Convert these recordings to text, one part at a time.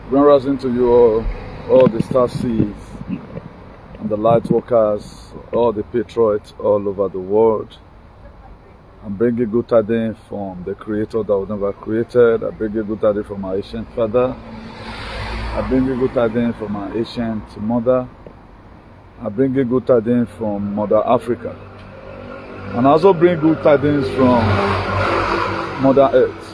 Grand rising to you all the star seeds and the light workers, all the patriots all over the world. I'm bringing good tidings from the Creator that was never created. I bring good tidings from our ancient Father. I bring good tidings from our ancient Mother. I bring good tidings from Mother Africa. And I also bring good tidings from Mother Earth.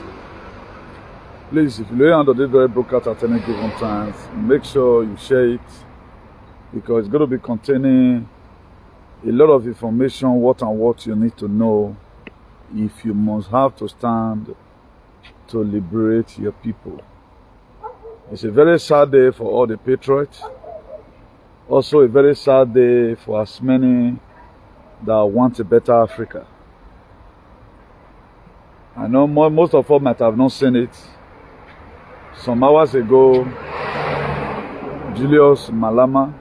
Please, if you're under this very broadcast at any given time, make sure you share it, because it's going to be containing a lot of information, what you need to know if you must have to stand to liberate your people. It's a very sad day for all the patriots. Also a very sad day for as many that want a better Africa. I know most of us might have not seen it. Some hours ago, Julius Malema,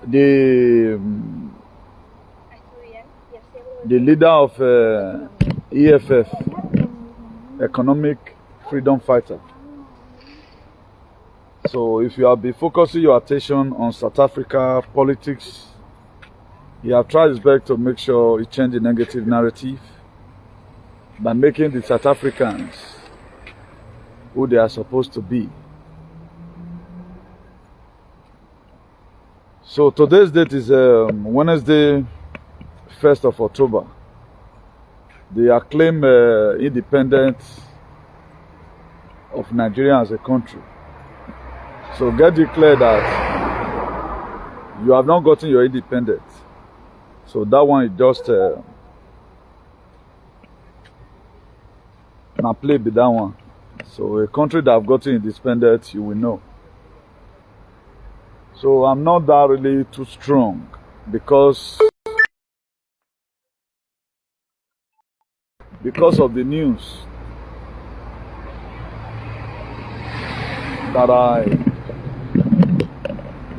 the leader of EFF, Economic Freedom Fighter. So if you have been focusing your attention on South Africa politics, he has tried his best to make sure he change the negative narrative by making the South Africans who they are supposed to be. So today's date is Wednesday, 1st of October. They acclaim independence of Nigeria as a country. So get declared that you have not gotten your independence. So that one is just now play with that one. So a country that have gotten independence, you will know. So I'm not that really too strong because of the news that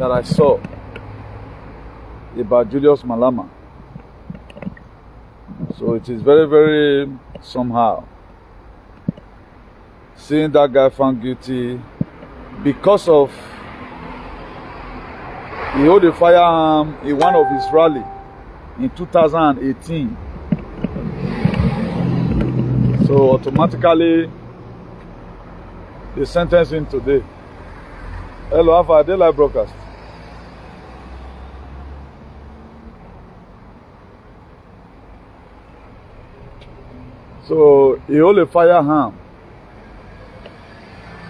I saw about Julius Malema. So it is very, very somehow seeing that guy found guilty because of he held a firearm in one of his rally in 2018. So automatically they sentenced him today. Hello, Alpha, they live broadcast. So he held a firearm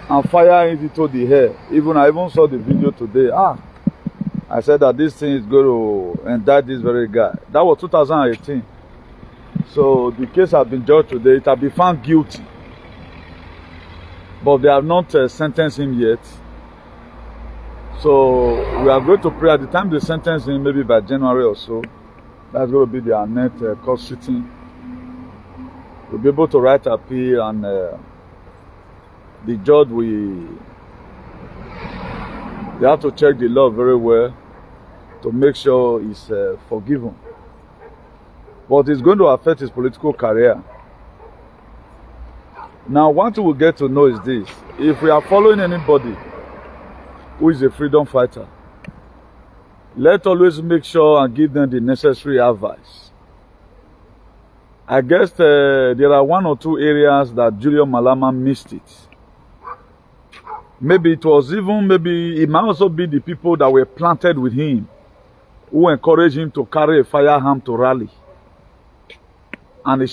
and fire it into the air. I even saw the video today. I said that this thing is going to indict this very guy. That was 2018. So the case has been judged today. It has been found guilty. But they have not sentenced him yet. So we are going to pray at the time they sentence him, maybe by January or so. That's going to be their next court sitting. We'll be able to write appeal, and the judge they have to check the law very well to make sure he's forgiven. But it's going to affect his political career. Now, what we get to know is this. If we are following anybody who is a freedom fighter, let's always make sure and give them the necessary advice. I guess there are one or two areas that Julius Malema missed it. Maybe it might also be the people that were planted with him who encouraged him to carry a firearm to rally. And I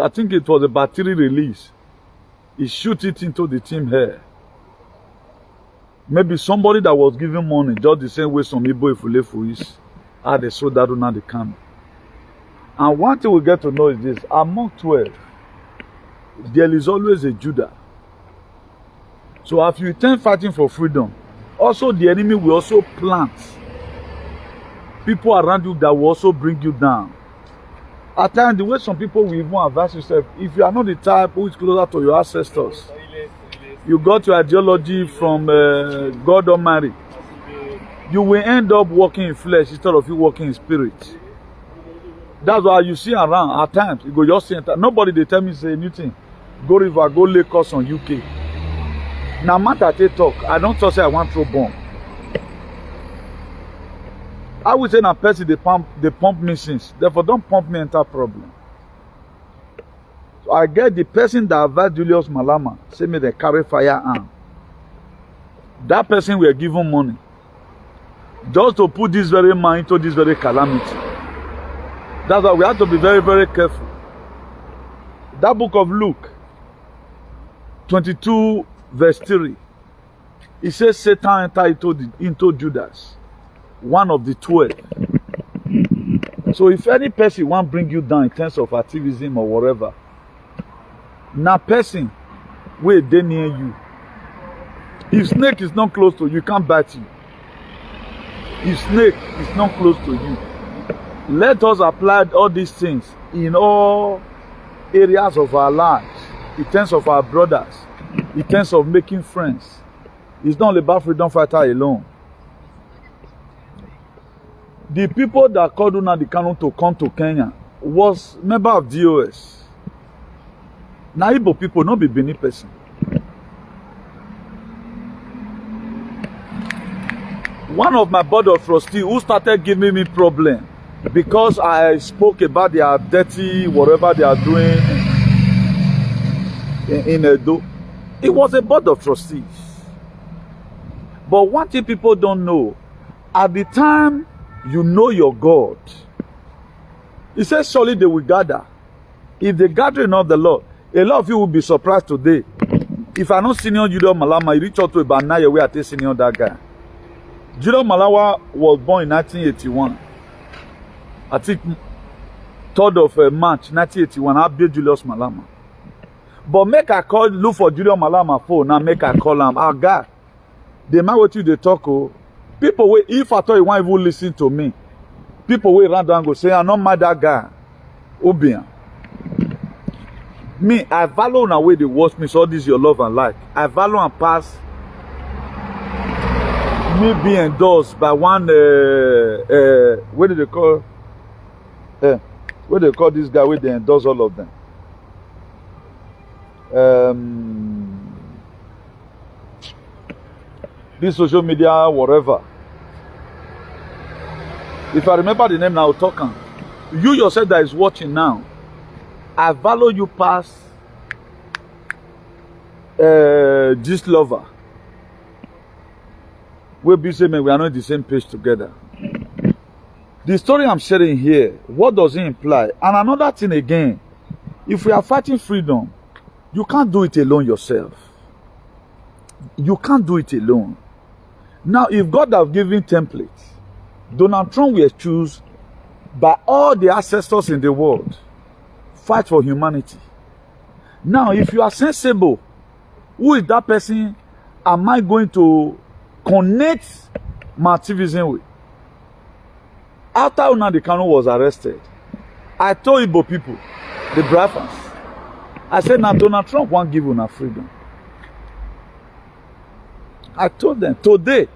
think it was a battery release. He shoot it into the team hair. Maybe somebody that was giving money, just the same way some Igbo Ifulefu is, they sold that on the camp. And one thing we get to know is this: among 12, there is always a Judah. So if you intend fighting for freedom, also the enemy will also plant people around you that will also bring you down. At times, the way some people will even advise yourself, if you are not the type who is closer to your ancestors, you got your ideology from God Almighty, you will end up walking in flesh instead of you walking in spirit. That's why you see around at times, you go just see, nobody they tell me say anything. go river, go Lagos on UK. Now matter they talk, I don't talk say I want throw bomb. I would say na person they pump me since. Therefore don't pump me enter problem. So I get the person that advised Julius Malema, say me they carry firearm. That person were given money just to put this very man into this very calamity. That's why we have to be very, very careful. That book of Luke 22 verse 3, it says Satan entered into Judas, one of the 12. So if any person want bring you down in terms of activism or whatever, na person wey dey near you. If snake is not close to you, can't bite you. If snake is not close to you, let us apply all these things in all areas of our lives, in terms of our brothers, in terms of making friends. It's not about freedom fighter alone. The people that called Nnamdi Kanu to come to Kenya was member of DOS. Now Igbo people, not be Benin person. One of my board of trustees who started giving me problem because I spoke about their dirty whatever they are doing in Edo. It was a board of trustees. But one thing people don't know, at the time you know your God, he says surely they will gather. If they gather of the Lord, a lot of you will be surprised today. If I not senior Julius Malema, you reach out to about 9 years where I take senior that guy. Julius Malema was born in 1981. I think 3rd of March 1981. I built Julius Malema. But make I call, look for Julius Malema phone and make I call him. Our guy, the man with you they talk. Oh, people wait. If I thought you want even listen to me, people wait around and go say, I'm not mad that guy. Obian. Me, I value on way they watch me. So this is your love and like. I value and pass. Me being endorsed by one what do they call what do they call this guy where they endorse all of them, this social media whatever, if I remember the name now, I'll talk on. You yourself that is watching now, I value you past this lover. We'll be saying we are not on the same page together. The story I'm sharing here, what does it imply? And another thing again, if we are fighting freedom, you can't do it alone yourself. You can't do it alone. Now, if God have given templates, Donald Trump will choose by all the ancestors in the world, fight for humanity. Now, if you are sensible, who is that person am I going to connect my activism with? After Nnamdi Kanu was arrested, I told Igbo people, the Biafrans, I said, now Donald Trump won't give you freedom. I told them, today,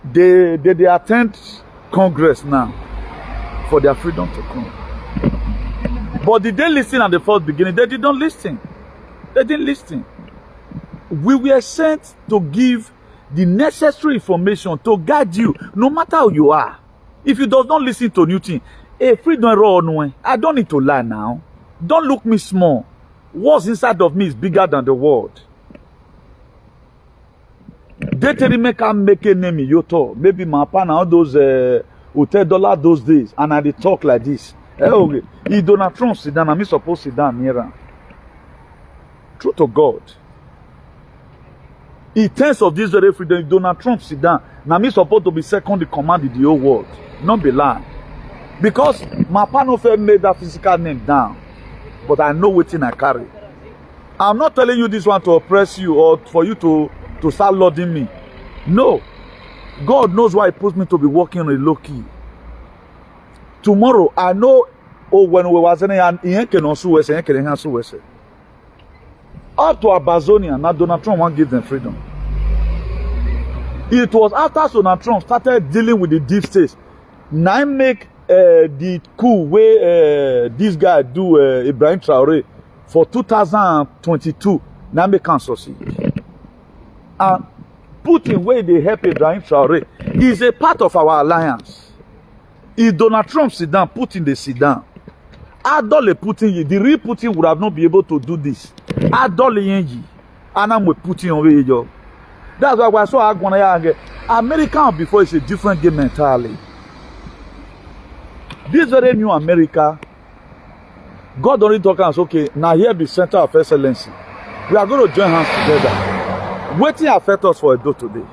they attend Congress now for their freedom to come. But did they listen at the first beginning? They did not listen. They didn't listen. We were sent to give the necessary information to guide you, no matter how you are. If you does not listen to new thing, hey, freedom raw no. I don't need to lie now. Don't look me small. What's inside of me is bigger than the world. They tell me make a name in Yoto. Maybe my partner all those $10 those days, and I dey talk like this. Okay. If Donald Trump sit down, I'm supposed to sit down near him. True to God. In terms of this very freedom, if Donald Trump sit down, now me supposed to be second in command in the whole world. Not be lying. Because my partner made that physical name down. But I know what I carry. I'm not telling you this one to oppress you or for you to start lauding me. No. God knows why he puts me to be working on a low key. Tomorrow, I know, when we was in up to Abazonia, now Donald Trump won't give them freedom. It was after Donald Trump started dealing with the deep states. Now make the coup where this guy do Ibrahim Traore for 2022, now make can succeed. And Putin, where they help Ibrahim Traore, is a part of our alliance. If Donald Trump sit down, Putin they sit down. Adole Putin, the real Putin would have not been able to do this. Adole Yenji, and I'm with Putin on radio. That's why I saw America before is a different game entirely. This very new America, God only talk us, okay, now here be center of excellency. We are going to join hands together. Waiting affect us for a day today.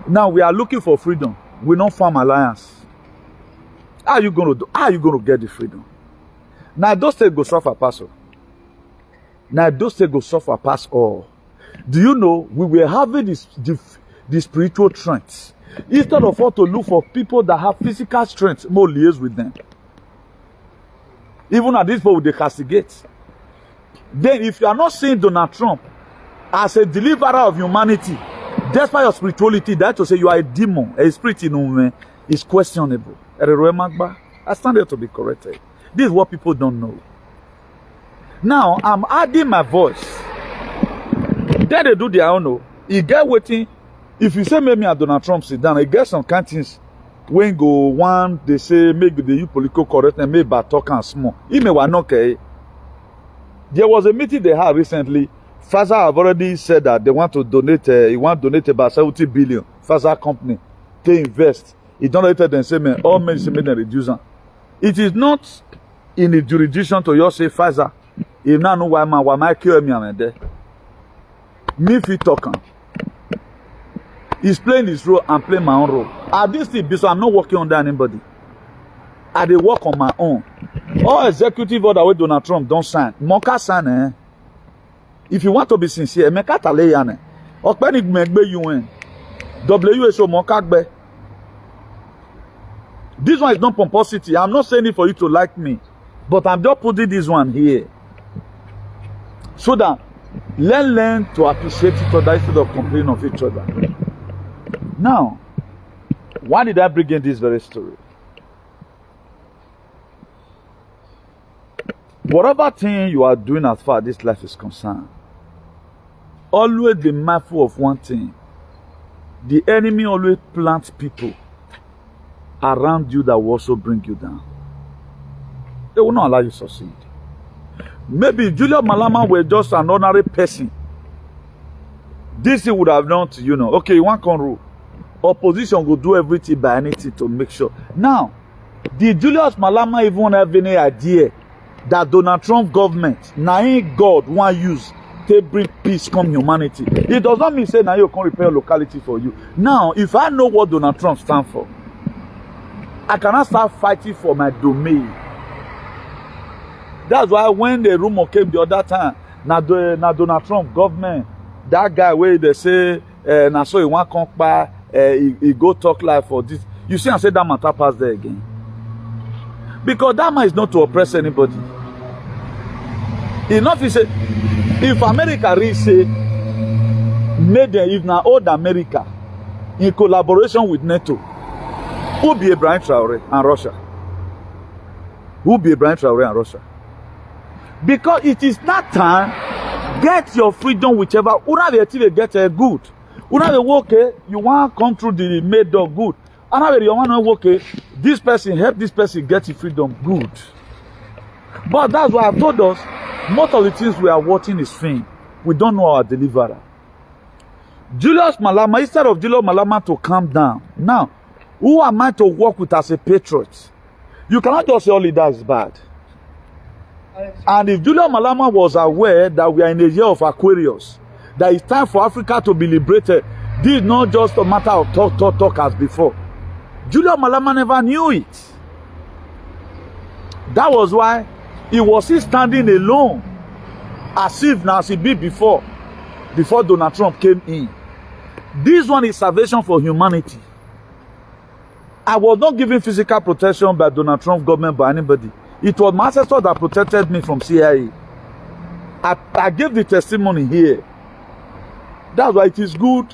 Now we are looking for freedom. We don't form alliance. How are you going to do? How are you going to get the freedom? Now those states go suffer pass all. Now those states go suffer pass all. Do you know we were having this spiritual strength instead of us to look for people that have physical strength, more liaise with them. Even at this point, they castigate. Then, if you are not seeing Donald Trump as a deliverer of humanity, despite your spirituality, that to say you are a demon, a spirit in woman, is questionable. I stand there to be corrected. This is what people don't know. Now, I'm adding my voice. Then they do their own. No. You get waiting. If you say maybe Donald Trump sit down, I get some kind of things when go one, they say maybe they use political correctness, maybe by talk and small. It may not okay. There was a meeting they had recently. Pfizer have already said that they want to donate. He want to donate about 70 billion. Pfizer company, they invest. He donated and say, man, all medicine made and reduce. It is not in the jurisdiction to just say Pfizer. If now know why my kill me am there. Me fit talking. He's playing his role and playing my own role. At this thing, so I'm not working under anybody. I dey work on my own. All executive order with Donald Trump don't sign. Moka sign eh. If you want to be sincere, meka tale yane. Okpeni megbe UN. WHO moka gbe. This one is not pomposity. I'm not saying it for you to like me, but I'm just putting this one here so that learn to appreciate each other instead of complaining of each other. Now, why did I bring in this very story? Whatever thing you are doing as far as this life is concerned, always be mindful of one thing. The enemy always plants people around you that will also bring you down. They will not allow you to succeed. Maybe Julius Malema were just an ordinary person. This he would have done to, you know, okay, you want to rule. Opposition will do everything by anything to make sure. Now, did Julius Malema even have any idea that Donald Trump government, now God want use to bring peace come humanity? It does not mean say now you can repair locality for you. Now, if I know what Donald Trump stands for, I cannot start fighting for my domain. That's why when the rumor came the other time, now Donald Trump government, that guy where they say, now so he want to come back, he go talk like for this. You see, I say that matter pass there again. Because that man is not to oppress anybody. Enough is say, if America really say, made them, if now old America, in collaboration with NATO, who be Ibrahim Traore and Russia? Who be Ibrahim Traore and Russia? Because it is that time, get your freedom whichever, una be get a good. Una be okay, you want to come through the made door good. Ana be you want to okay, this person help this person get the freedom good. But that's why I've told us, most of the things we are watching is fame. We don't know our deliverer. Julius Malema, instead of Julius Malema to calm down, now, who am I to work with as a patriot? You cannot just say all leaders is bad. And if Julius Malema was aware that we are in a year of Aquarius, that it's time for Africa to be liberated, this is not just a matter of talk as before. Julius Malema never knew it. That was why he was still standing alone, as if now as he did before Donald Trump came in. This one is salvation for humanity. I was not given physical protection by Donald Trump government by anybody. It was my ancestor that protected me from CIA. I gave the testimony here. That's why it is good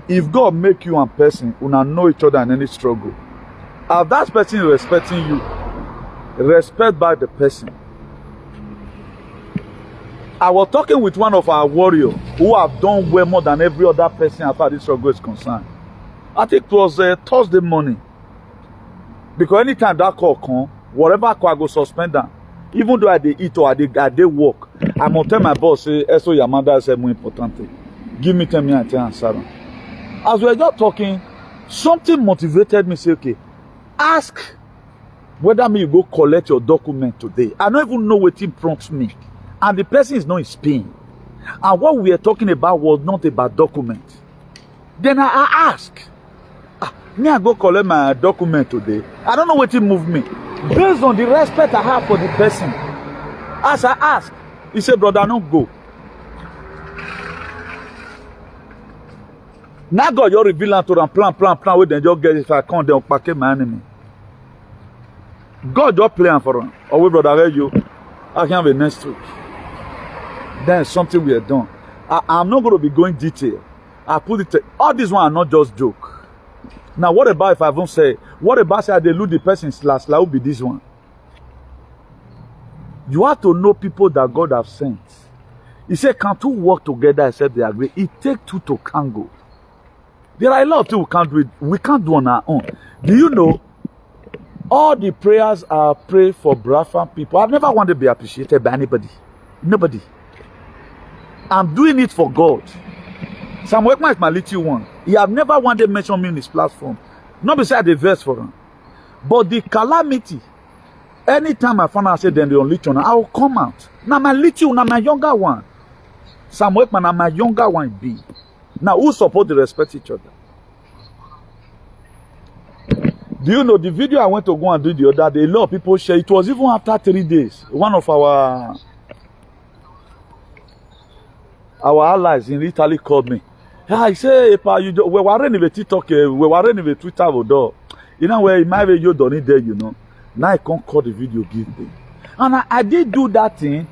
if God make you and person who know each other in any struggle. If that person is respecting you, respect by the person. I was talking with one of our warriors who have done well more than every other person as far as this struggle is concerned. I think it was Thursday morning. Because anytime that call come, whatever call I go suspend them. Even though I dey eat or I dey work, I'm gonna tell my boss, say, Eso Yamada is more important. Give me 10 minutes and answer. As we were just talking, something motivated me, say, okay, ask whether me you go collect your document today. I don't even know what it prompts me. And the person is not in Spain. And what we were talking about was not about document. Then I ask, me I go collect my document today. I don't know what it moved me. Based on the respect I have for the person. As I ask, he said, brother, don't go. Now God, you're revealing to them, plan, where they just get if I come, they'll pack my enemy. God just playing for them. Oh, wait, brother, I heard you. I can have a next week. Then something we have done. I'm not going to be going detail. I put it, all these one are not just joke. Now, what about if I won't say, what about say they lose the person's last, like will be this one? You have to know people that God have sent. He said, can two work together except they agree? It takes two to tango. There are a lot of things we can't do. We can't do on our own. Do you know, all the prayers I pray for Biafran people, I've never wanted to be appreciated by anybody. Nobody. I'm doing it for God. Sam Workman is my little one. He have never wanted to mention me in his platform. Not beside the verse for him. But the calamity, anytime I find out, I say, then the only one, I will come out. Now my little, now my younger one. Sam Workman, now my younger one be. Now who support the respect each other? Do you know the video I went to go and do the other day? A lot of people share. It was even after 3 days. One of our allies in Italy called me. Yeah, he said, we were running with TikTok, we were running with Twitter, you know where my way you don't need there, you know. Now I can't call the video, give me. And I did do that thing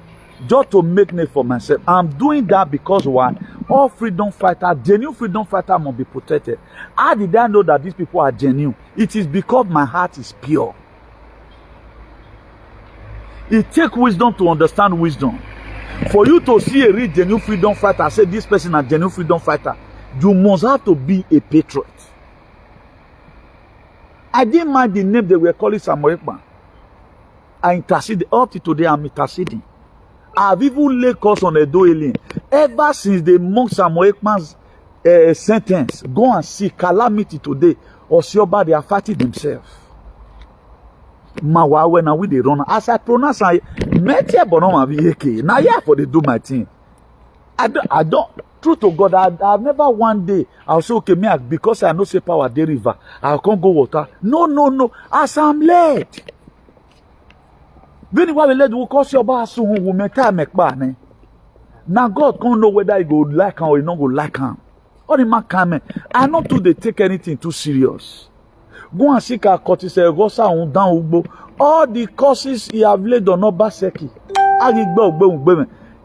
just to make name for myself. I'm doing that because why? All freedom fighters, genuine freedom fighters must be protected. How did I know that these people are genuine? It is because my heart is pure. It takes wisdom to understand wisdom. For you to see a real genuine freedom fighter, say this person is a genuine freedom fighter, you must have to be a patriot. I didn't mind the name they were calling Samuel Ekman. I interceded. Up to today, I'm interceding. I've even laid calls on Edo Alien. Ever since they mocked Samuel Ekman's sentence, go and see calamity today, or Sioba, they are fighting themselves. Mawawe na we dey run. As I pronounce, I met here, but no VK. Now yeah, for they do my thing. I don't. True to God, I've never one day I'll say okay, me because I know say power the river, I can't go water. No. As I'm led. When you are led, we cause your boss who will make time make bad. Now God can't know whether he go like him or he not go like him. All the man come. I not to they take anything too serious. Go and seek a cortis gosa on down ugbo. All the courses he have laid on Obaseki.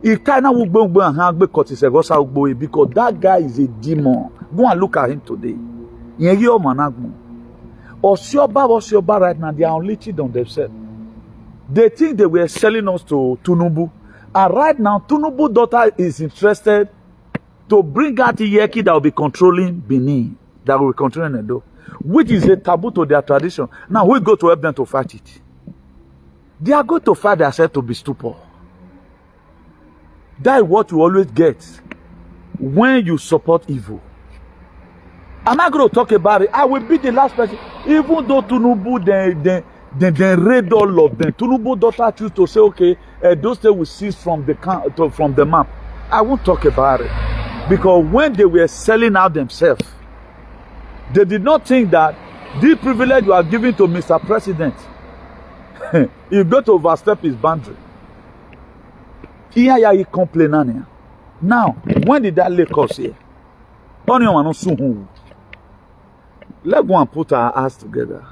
He kind of ugbo and hang cortis gosa ugbo because that guy is a demon. Go and look at him today. Yenyo managmo. Osioba right now, they are unleashed on themselves. They think they were selling us to Tunubu. And right now, Tunubu's daughter is interested to bring out the Yeki that will be controlling Benin, that will be controlling Edo, which is a taboo to their tradition. Now we go to help them to fight it. They are going to fight themselves to be stupid. That is what you always get when you support evil. I'm not going to talk about it. I will be the last person. Even though Tunubu, they raid all of them. Tunubu daughter choose to say, okay, those things will cease from the map. I won't talk about it. Because when they were selling out themselves, they did not think that this privilege you are giving to Mr. President, you go to overstep his boundary. Here he complaining. Now, when did that lake us here? Let's go and put our ass together.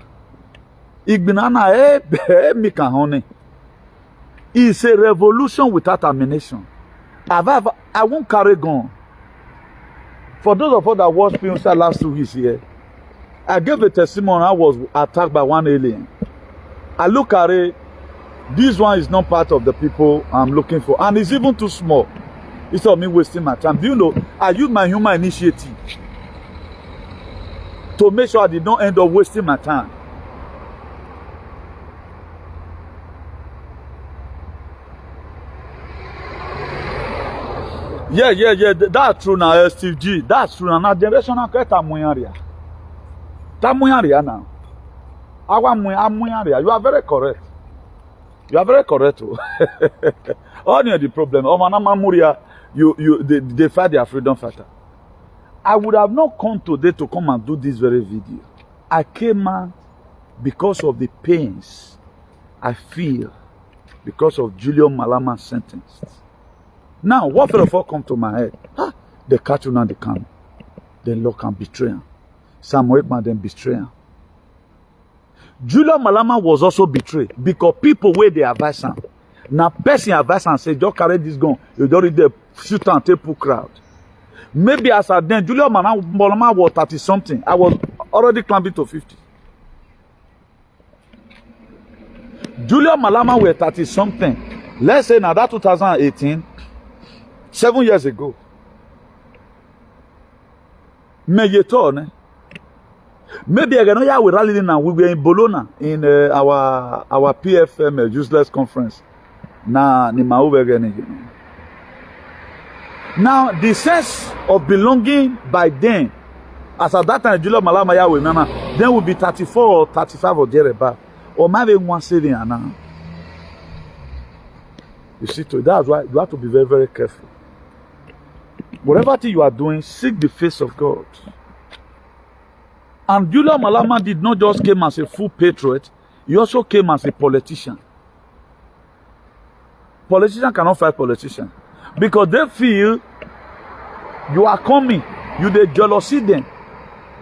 It's a revolution without ammunition. I won't carry gun. For those of us that watched Pinsa last 2 weeks here, I gave a testimony. I was attacked by one alien. I look at it. This one is not part of the people I'm looking for. And it's even too small. Instead of me wasting my time. Do you know, I use my human initiative to make sure I did not end up wasting my time. Yeah. That's true now, Steve G. That's true now. Generational care tamuyaria. Tamuyaria now. Amuyaria. You are very correct. You are very correct. Only the problem. They fight their freedom fighter. I would have not come today to come and do this very video. I came out because of the pains I feel because of Julius Malema's sentence. Now, what first of all come to my head? They catch you now, they come. Then look and betray him. Sam Wakeman then betray him. Julius Malema was also betrayed because people where they advise him. Now, person advise and say, just carry this gun. You don't read the shoot and take crowd. Maybe as I then, Julius Malema was 30 something. I was already climbing to 50. Julius Malema were 30 something. Let's say now that 2018, 7 years ago. Maybe I can know we rallied now. We were in Bologna in our PFM useless conference. Now the sense of belonging by then, as at that time, Julius Malema remember, then will be 34 or 35 or thereabout, or maybe one saving now. You see, that's why you have to be very, very careful. Whatever thing you are doing, seek the face of God. And Julius Malema did not just come as a full patriot, he also came as a politician. Politicians cannot fight politicians because they feel you are coming, you dey jealousy them,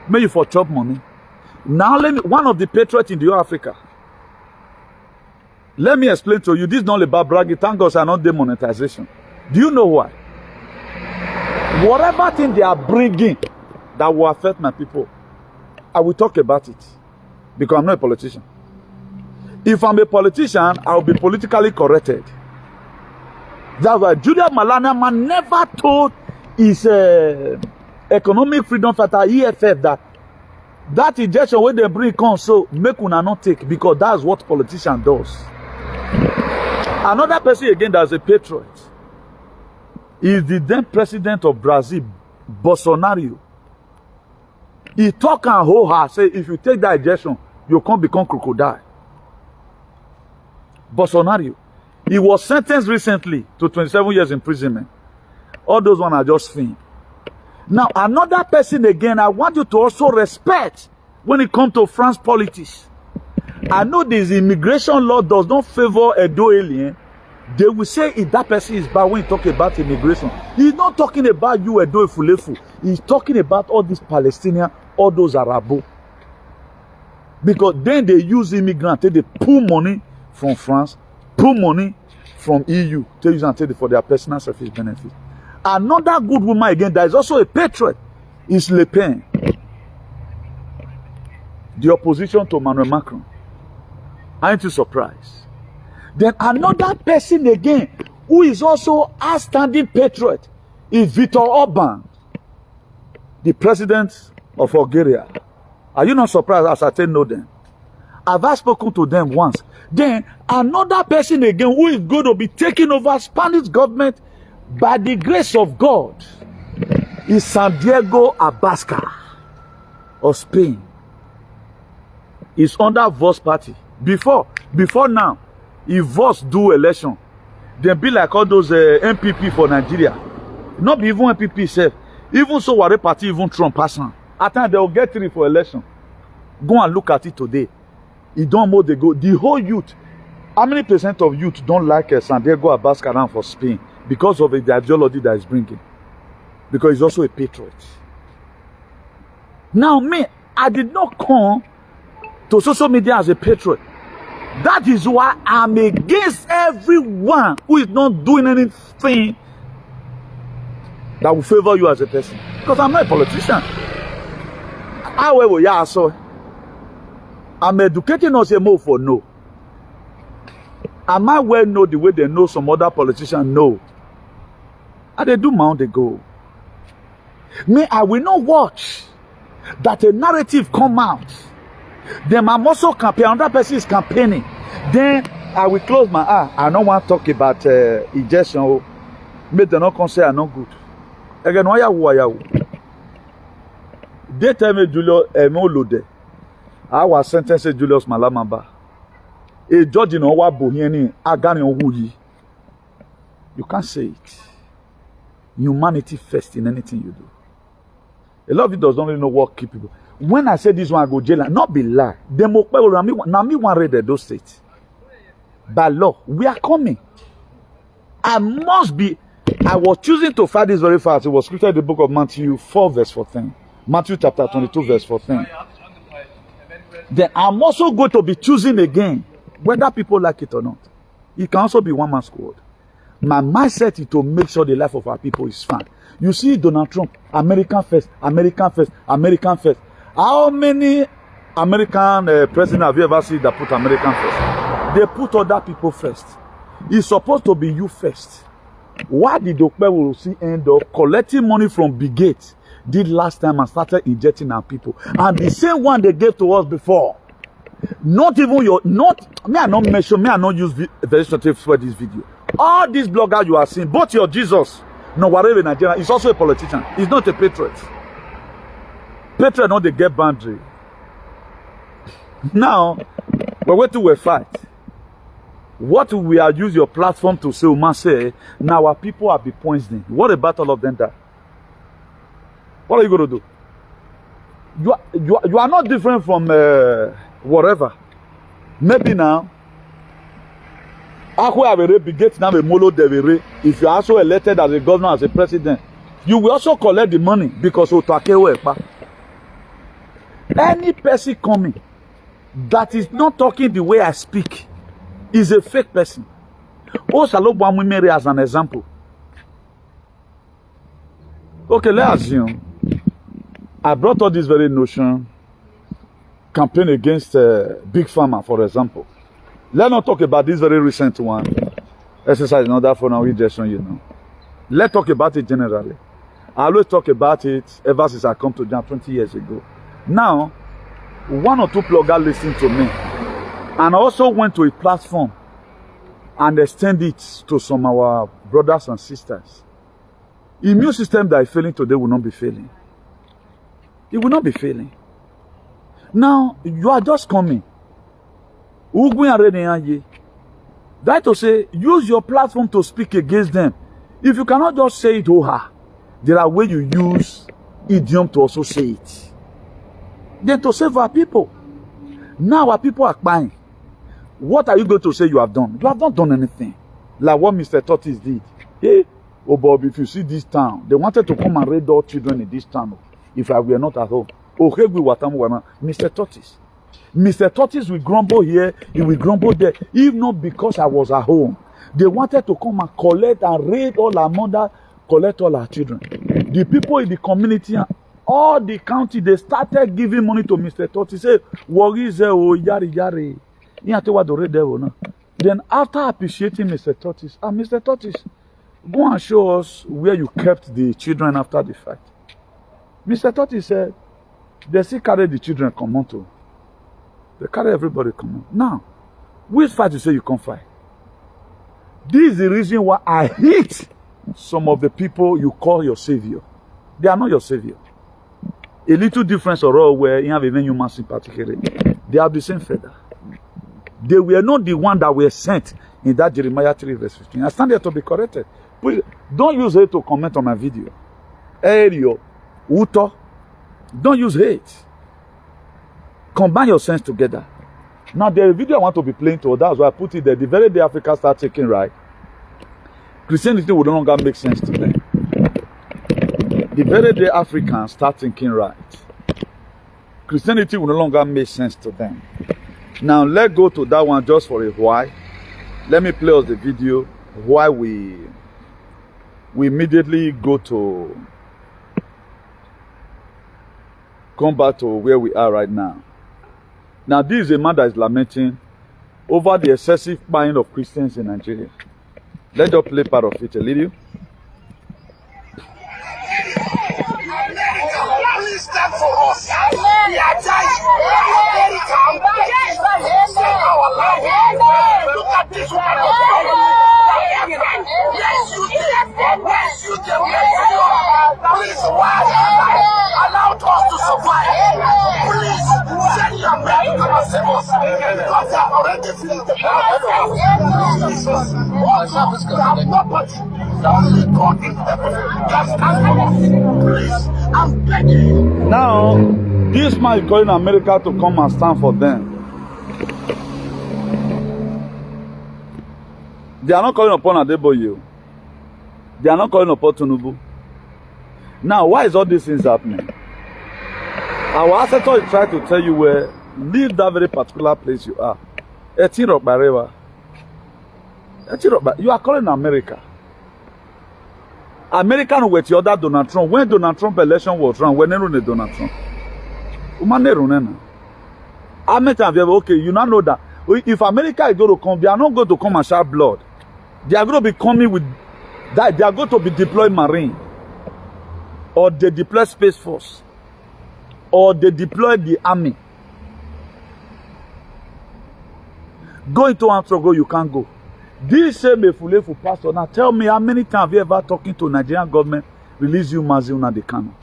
may you for chop money. Now let me, one of the patriots in the Africa. Let me explain to you, this is not about bragging, thank God are not demonetization. Do you know why? Whatever thing they are bringing that will affect my people, I will talk about it because I'm not a politician. If I'm a politician, I will be politically corrected. That's why Julius Malema never told his economic freedom fighter EFF that injection when they bring come so make una not take because that's what politician does. Another person again that's a patriot is the then president of Brazil, Bolsonaro. He talk and ho-ha, say if you take that injection, you can't become crocodile. Bolsonaro. He was sentenced recently to 27 years imprisonment. All those ones are just fine. Now, another person again, I want you to also respect when it comes to France politics. I know this immigration law does not favor a Edo alien. They will say if that person is bad when he talk about immigration. He's not talking about you, Edo Fulefu. He's talking about all these Palestinians, all those Arabo. Because then they use immigrants, they pull money from France, pull money from EU, to use and take it for their personal service benefit. Another good woman again, that is also a patriot, is Le Pen. The opposition to Emmanuel Macron. Aren't you surprised? Then another person again, who is also a standing patriot, is Viktor Orban, the president of Bulgaria. Are you not surprised as I tell know them? Have I spoken to them once? Then another person again who is going to be taking over Spanish government by the grace of God is Santiago Abascal of Spain. He's under Vox party. Before now, if Vox do election, they be like all those MPP for Nigeria. Not be even MPP self. Even so, what party even Trump person. At times they will get 3 for election. Go and look at it today. It don't more they go. The whole youth. How many percent of youth don't like Santiago Abascal for Spain because of the ideology that is bringing? Because he's also a patriot. Now me, I did not come to social media as a patriot. That is why I'm against everyone who is not doing anything that will favor you as a person. Because I'm not a politician. However, yeah, so I'm educating us a more for no. Am I well know the way they know some other politicians know? And they do my own, they go. Me, I will not watch that a narrative come out. Then I'm also campaigning, another person is campaigning. Then I will close my eye. I don't want to talk about injection. Make them not come say I'm not good. Again, why you? They tell me Julius Malema. I was sentenced to Julius Malema. A judge in our bohemian agani ohuyi. You can't say it. Humanity first in anything you do. A lot of you does not really know what keep people. When I say this one, I go jail, not be lie. Now me one read those states. By law, we are coming. I must be. I was choosing to fight this very fast. It was scripted in the book of Matthew 4 verse 14. Matthew chapter 22 verse 14. Then I'm also going to be choosing again, whether people like it or not. It can also be one man's squad. My mindset is to make sure the life of our people is fine. You see Donald Trump, American first, American first, American first. How many American presidents have you ever seen that put American first? They put other people first. It's supposed to be you first. Why did Okpebholo end up collecting money from Big Gates did last time and started injecting our people? And the same one they gave to us before. Not even your, not, me I not mention, me I not use very sensitive for this video. All these bloggers you are seeing, both your Jesus, no whatever in Nigeria, is also a politician. He's not a patriot. Patriot not the get boundary. Now, we're going to a fight. What we are use your platform to say, Uma say, now our people are be poisoning. What about all of them that? What are you going to do? You are not different from whatever. Maybe now, if you are also elected as a governor, as a president, you will also collect the money because any person coming that is not talking the way I speak is a fake person. Also, as an example. Okay, let's assume I brought all this very notion, campaign against Big Pharma, for example. Let's not talk about this very recent one. Exercise in order for now, injection, you know. Let's talk about it generally. I always talk about it ever since I come to Jam 20 years ago. Now, one or two bloggers listened to me. And I also went to a platform and extend it to some of our brothers and sisters. Immune system that is failing today will not be failing. It will not be failing. Now, you are just coming. That to say, use your platform to speak against them. If you cannot just say it, there are ways you use idiom to also say it. Then to save our people. Now our people are crying. What are you going to say you have done? You have not done anything. Like what Mr. Tortis did. Hey, oh Bob, if you see this town, they wanted to come and raid all children in this town. If I were not at home. Okay, Mr. Tortis. Mr. Tortis will grumble here, he will grumble there. If not because I was at home. They wanted to come and collect and raid all our mother, collect all our children. The people in the community, all the county, they started giving money to Mr. Tortis. Say, yari. Then after appreciating Mr. Tortis, Mr. Tortis, go and show us where you kept the children after the fight. Mr. Tortis said, they still carry the children come on to. They carry everybody come on. Now, which fight you say you can't fight? This is the reason why I hate some of the people you call your savior. They are not your savior. A little difference or all where you have even human sympathy. They are the same feather. They were not the one that were sent in that Jeremiah 3 verse 15. I stand here to be corrected. Please, don't use hate to comment on my video. Ario, Uto, don't use hate. Combine your sense together. Now, the video I want to be playing to, that's why I put it there. The very day Africa starts taking right, Christianity will no longer make sense to them. The very day Africans start thinking right, Christianity will no longer make sense to them. Now, let's go to that one just for a while. Let me play us the video while we immediately go to come back to where we are right now. Now, this is a man that is lamenting over the excessive buying of Christians in Nigeria. Let's just play part of it a little. Please stand for us. We are dying. America, save our life. Look at this one. Let's use them. Let's use them. Please, why allowed us to survive? Please, send your men to come and save us. Because they have already filled the Jesus. We have nobody. Only God in heaven can stand for us. Please, I'm begging you. Now, this man is calling America to come and stand for them. They are not calling upon Adeboye. They are not calling upon Tinubu. Now, why is all these things happening? Our ancestor is trying to tell you where, leave that very particular place you are. You are calling America. American with the other Donald Trump. When Donald Trump election was run, when they run Donald Trump. Okay, you now know that if America is going to come, they are not going to come and shed blood. They are going to be coming with that. They are going to be deployed Marine, or they deploy Space Force, or they deploy the army. Go into Antrogo, you can't go. This same Efulefu pastor, now tell me how many times have you ever talking to Nigerian government release you Mazi una de Kano?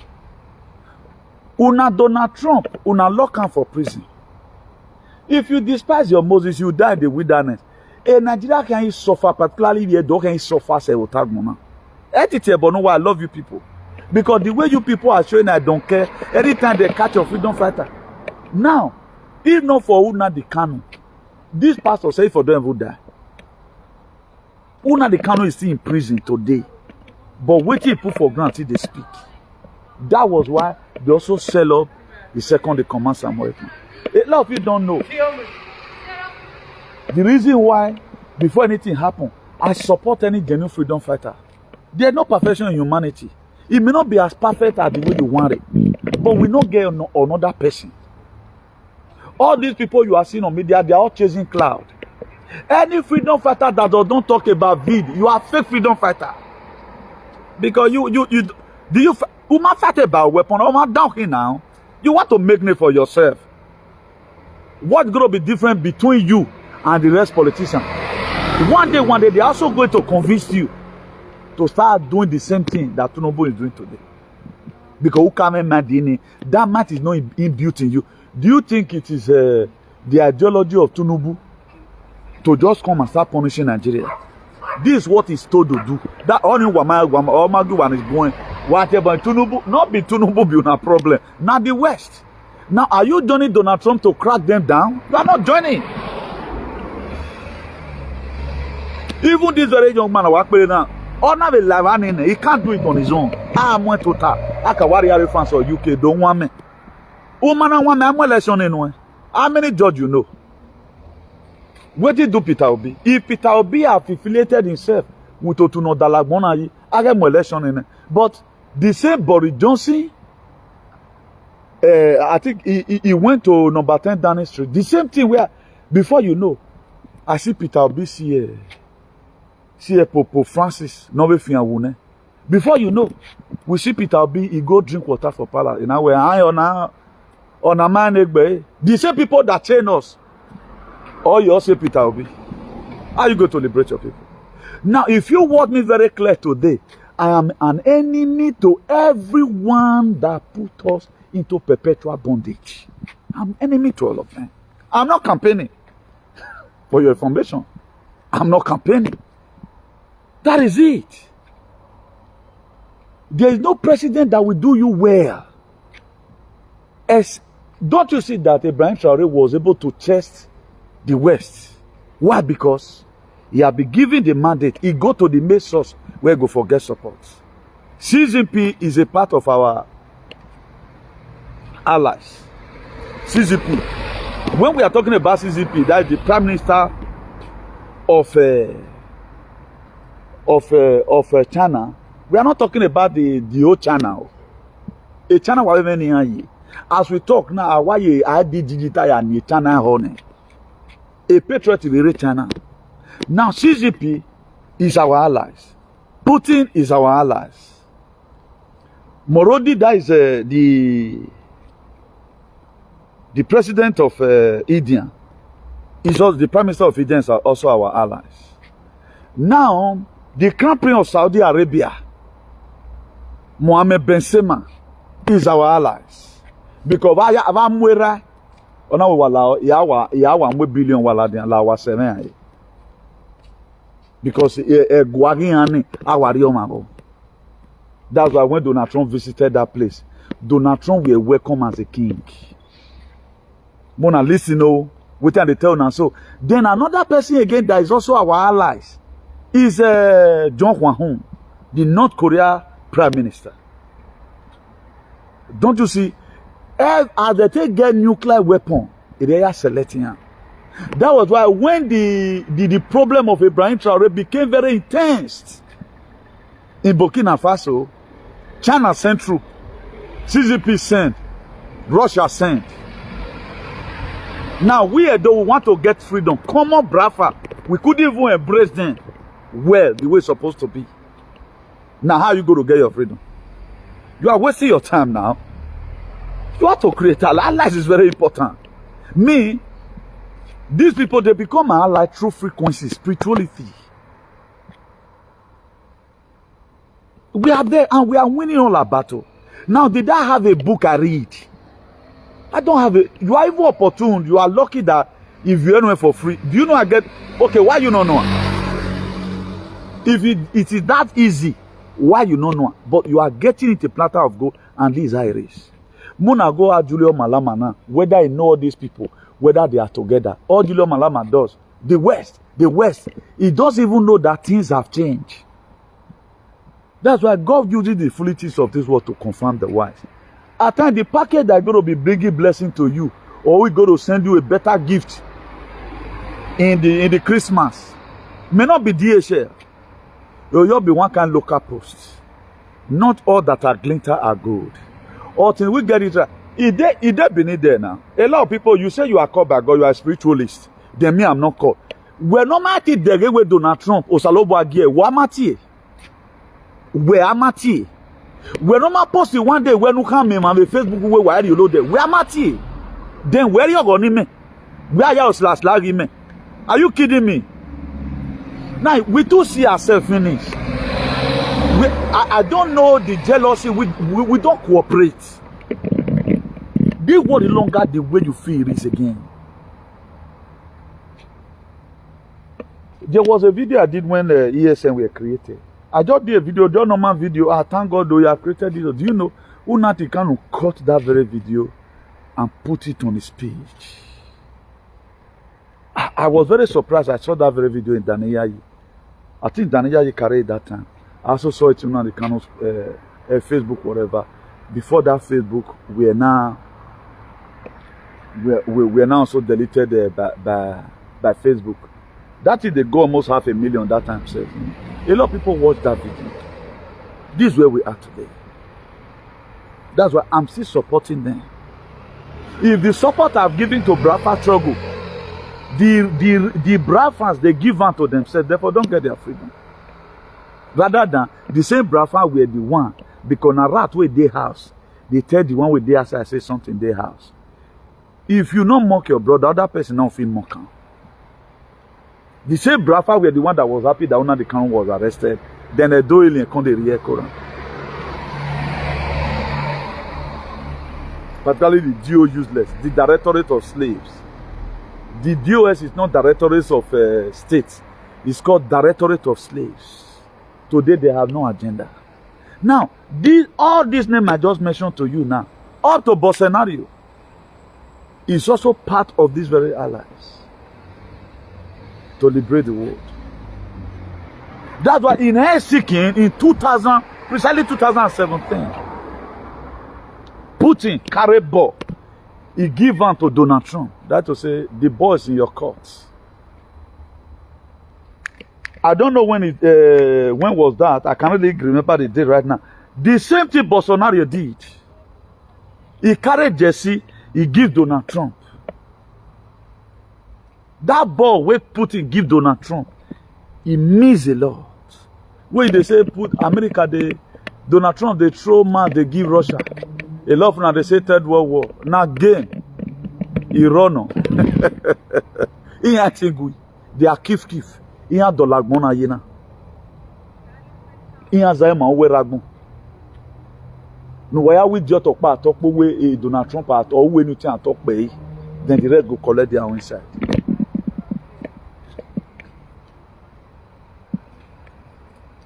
Una Donald Trump, una lock him for prison. If you despise your Moses, you die in the wilderness. In Nigeria can you suffer, particularly the dog can you suffer say otagmona. But no, I love you people. Because the way you people are showing I don't care, anytime they catch a freedom fighter. Now, if not for una de Kano, this pastor say for them who die. Una de Kano is still in prison today. But wait till put for granted they speak. That was why they also sell up the second in command Samuel. A lot of you don't know. The reason why, before anything happens, I support any genuine freedom fighter. There's no perfection in humanity. It may not be as perfect as the way you want it. But we don't get another person. All these people you are seeing on media, they are all chasing cloud. Any freedom fighter that don't talk about vid, you are fake freedom fighter. Because you fight about weapon, down here now. You want to make name for yourself. What's going to be different between you and the rest politicians? One day, they're also going to convince you to start doing the same thing that Tinubu is doing today. Because that math is not inbuilt in you. Do you think it is the ideology of Tinubu to just come and start punishing Nigeria? This is what he's told to do. That only one is going. Whatever Tinubu, not be Tinubu be a problem. Not the West. Now, are you joining Donald Trump to crack them down? You are not joining. Even this very young man, he can't do it on his own. I'm going to talk. I can worry France or UK. Don't want me. I'm election anyway. How many judges you know? What did do Peter Obi? If Peter Obi have affiliated himself with Otuno Dalagbona, I get more election in it. But the same Boris Johnson, I think he went to number 10 Downing Street. The same thing where, before you know, I see Peter Obi see Pope Francis, before you know, we see Peter Obi, he go drink water for palace. You know, where I on a man, the same people that train us. Or you also Peter Obi. How you going to liberate your people? Now, if you want me very clear today, I am an enemy to everyone that put us into perpetual bondage. I'm enemy to all of them. I'm not campaigning. For your information, I'm not campaigning. That is it. There is no president that will do you well. Don't you see that Ibrahim Traore was able to test the West? Why? Because he had been given the mandate. He go to the main source where he go for get support. CZP is a part of our allies. CZP. When we are talking about CZP, that is the Prime Minister of China. We are not talking about the old China. A China was even as we talk now, why I did digital and China honey. a patriot in China. Now, CGP is our allies. Putin is our allies. Morodi, that is the president of India, is also the prime minister of India, is also our allies. Now, the crown prince of Saudi Arabia, Mohammed bin Salman, is our allies. Because Avamwera, ona wala yawa 1 billion wala den la wa 7. Because Guagiani awari omabo. That's why when Donald Trump visited that place, Donald Trump will welcome as a king. Mona listen, what they tell now. So then another person again that is also our allies is John Hwan-Hoon, the North Korea Prime Minister. Don't you see? As they get nuclear weapon, they are selecting them. That was why when the problem of Ibrahim Traoré became very intense in Burkina Faso, China sent troops, CCP sent, Russia sent. Now we though want to get freedom. Come on, Brafa. We couldn't even embrace them well the way it's supposed to be. Now how you going to get your freedom? You are wasting your time now. You have to create allies is very important. Me, these people, they become an ally through frequency, spirituality. We are there and we are winning all our battle. Now, did I have a book I read? I don't have a. You are even opportune. You are lucky that if you anywhere for free, do you know I get? Okay, why you don't know? If it is that easy, why you don't know? But you are getting it a platter of gold, and this is how it is. Muna go at Julius Malema now, whether I know all these people, whether they are together. All Julius Malema does, the West, he doesn't even know that things have changed. That's why God uses the foolishness of this world to confirm the wise. At times, the package that is going to be bringing blessing to you, or we're going to send you a better gift in the Christmas, may not be DHL. You'll be one kind of local post. Not all that are glinter are good. Or till we get it right. Is there beneath there now? A lot of people, you say you are called by God, you are a spiritualist. Then me, I'm not called. We're not mati dege with Donald Trump, Osalobo Agie, Wamati. Where am I? We're not posting one day when you come in on the Facebook where you load there. Where am I? Then where you going me? Where you slash me? Are you kidding me? Now we do see ourselves finished. I don't know the jealousy. We don't cooperate. They worry longer the way you feel is again. There was a video I did when ESN were created. I just did a video, just normal video. I thank God though you have created this. Do you know who NITY can cut that very video and put it on his page? I was very surprised. I saw that very video in Daniyayi. I think Daniyayi carried that time. I also saw it on the Canos Facebook, whatever. Before that Facebook, we're now also deleted by Facebook. That is they go almost 500,000 that time. So a lot of people watch that video. This is where we are today. That's why I'm still supporting them. If the support I've given to Brafa struggle, the Brafans they give unto themselves, therefore don't get their freedom. Rather than the same Brafa were the one, because a rat with their house, they tell the one with their house, I say something in their house. If you don't mock your brother, other person don't feel mock. The same Brafa were the one that was happy that one of the count was arrested. Then a doyle and come the real Quran. Particularly the GO useless, the directorate of slaves. The DOS is not directorate of states. It's called directorate of slaves. Today they have no agenda. Now, all these names I just mentioned to you now, up to Bolsonaro, is also part of these very allies to liberate the world. That's why in Helsinki in 2000, precisely 2017, Putin carried ball. He gave on to Donald Trump. That to say, the ball is in your court. I don't know when was that. I can't really remember the date right now. The same thing Bolsonaro did. He carried Jesse. He gave Donald Trump. That ball where Putin give Donald Trump, it means a lot. When they say put America, Donald Trump, they throw man, they give Russia. A lot of now they say Third World War. Now game, Iran. They are kif. They are dolagmona yena. They are zayma uwe ragbon. No why we just talk we Donald Trump at or we anything talk by, then the rest go collect their own side.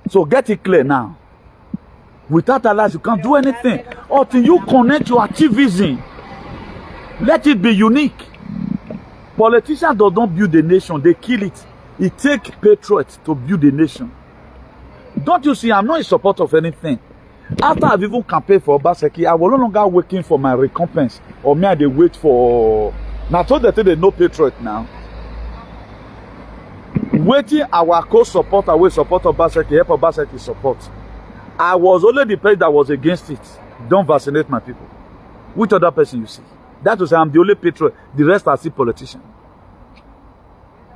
So get it clear now. Without allies, you can't do anything. Until you connect your activism, let it be unique. Politicians don't build a nation, they kill it. It takes patriots to build a nation. Don't you see, I'm not in support of anything. After I've even campaigned for Obaseki, I will no longer waiting for my recompense. Or may I they wait for... Now, I told that they no patriot now. Waiting our co-support, our support Obaseki, help Obaseki support. I was only the person that was against it. Don't vaccinate my people. Which other person you see? That was I'm the only patriot. The rest are still politicians.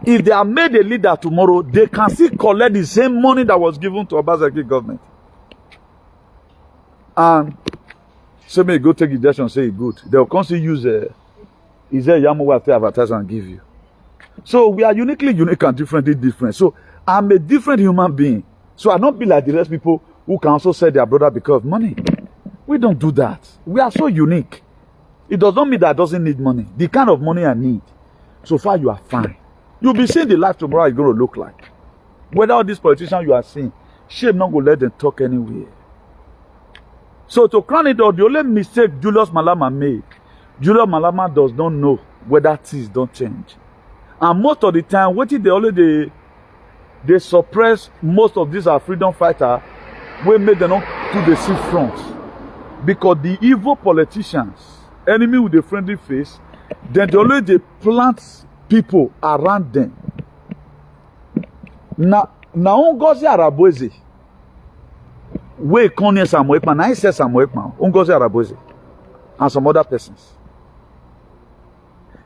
If they are made a leader tomorrow, they can still collect the same money that was given to Obaseki government. And so may go take injection, say it good. They will constantly use is there Yamu after advertise and give you. So we are uniquely unique and differently different. So I'm a different human being. So I don't be like the rest people who can also sell their brother because of money. We don't do that. We are so unique. It does not mean that I doesn't need money. The kind of money I need. So far you are fine. You'll be seeing the life tomorrow is going to look like. Whether all these politicians you are seeing, shame not going to let them talk anywhere. So to crown it all, the only mistake Julius Malema made, Julius Malema does not know whether things don't change. And most of the time, they suppress most of these freedom fighters, we make them not to the sea front. Because the evil politicians, enemy with a friendly face, then they plant people around them. Now Ngozi Araboeze, we Konya Samuekman, I say Samuekman, Ngozi Araboeze, and some other persons.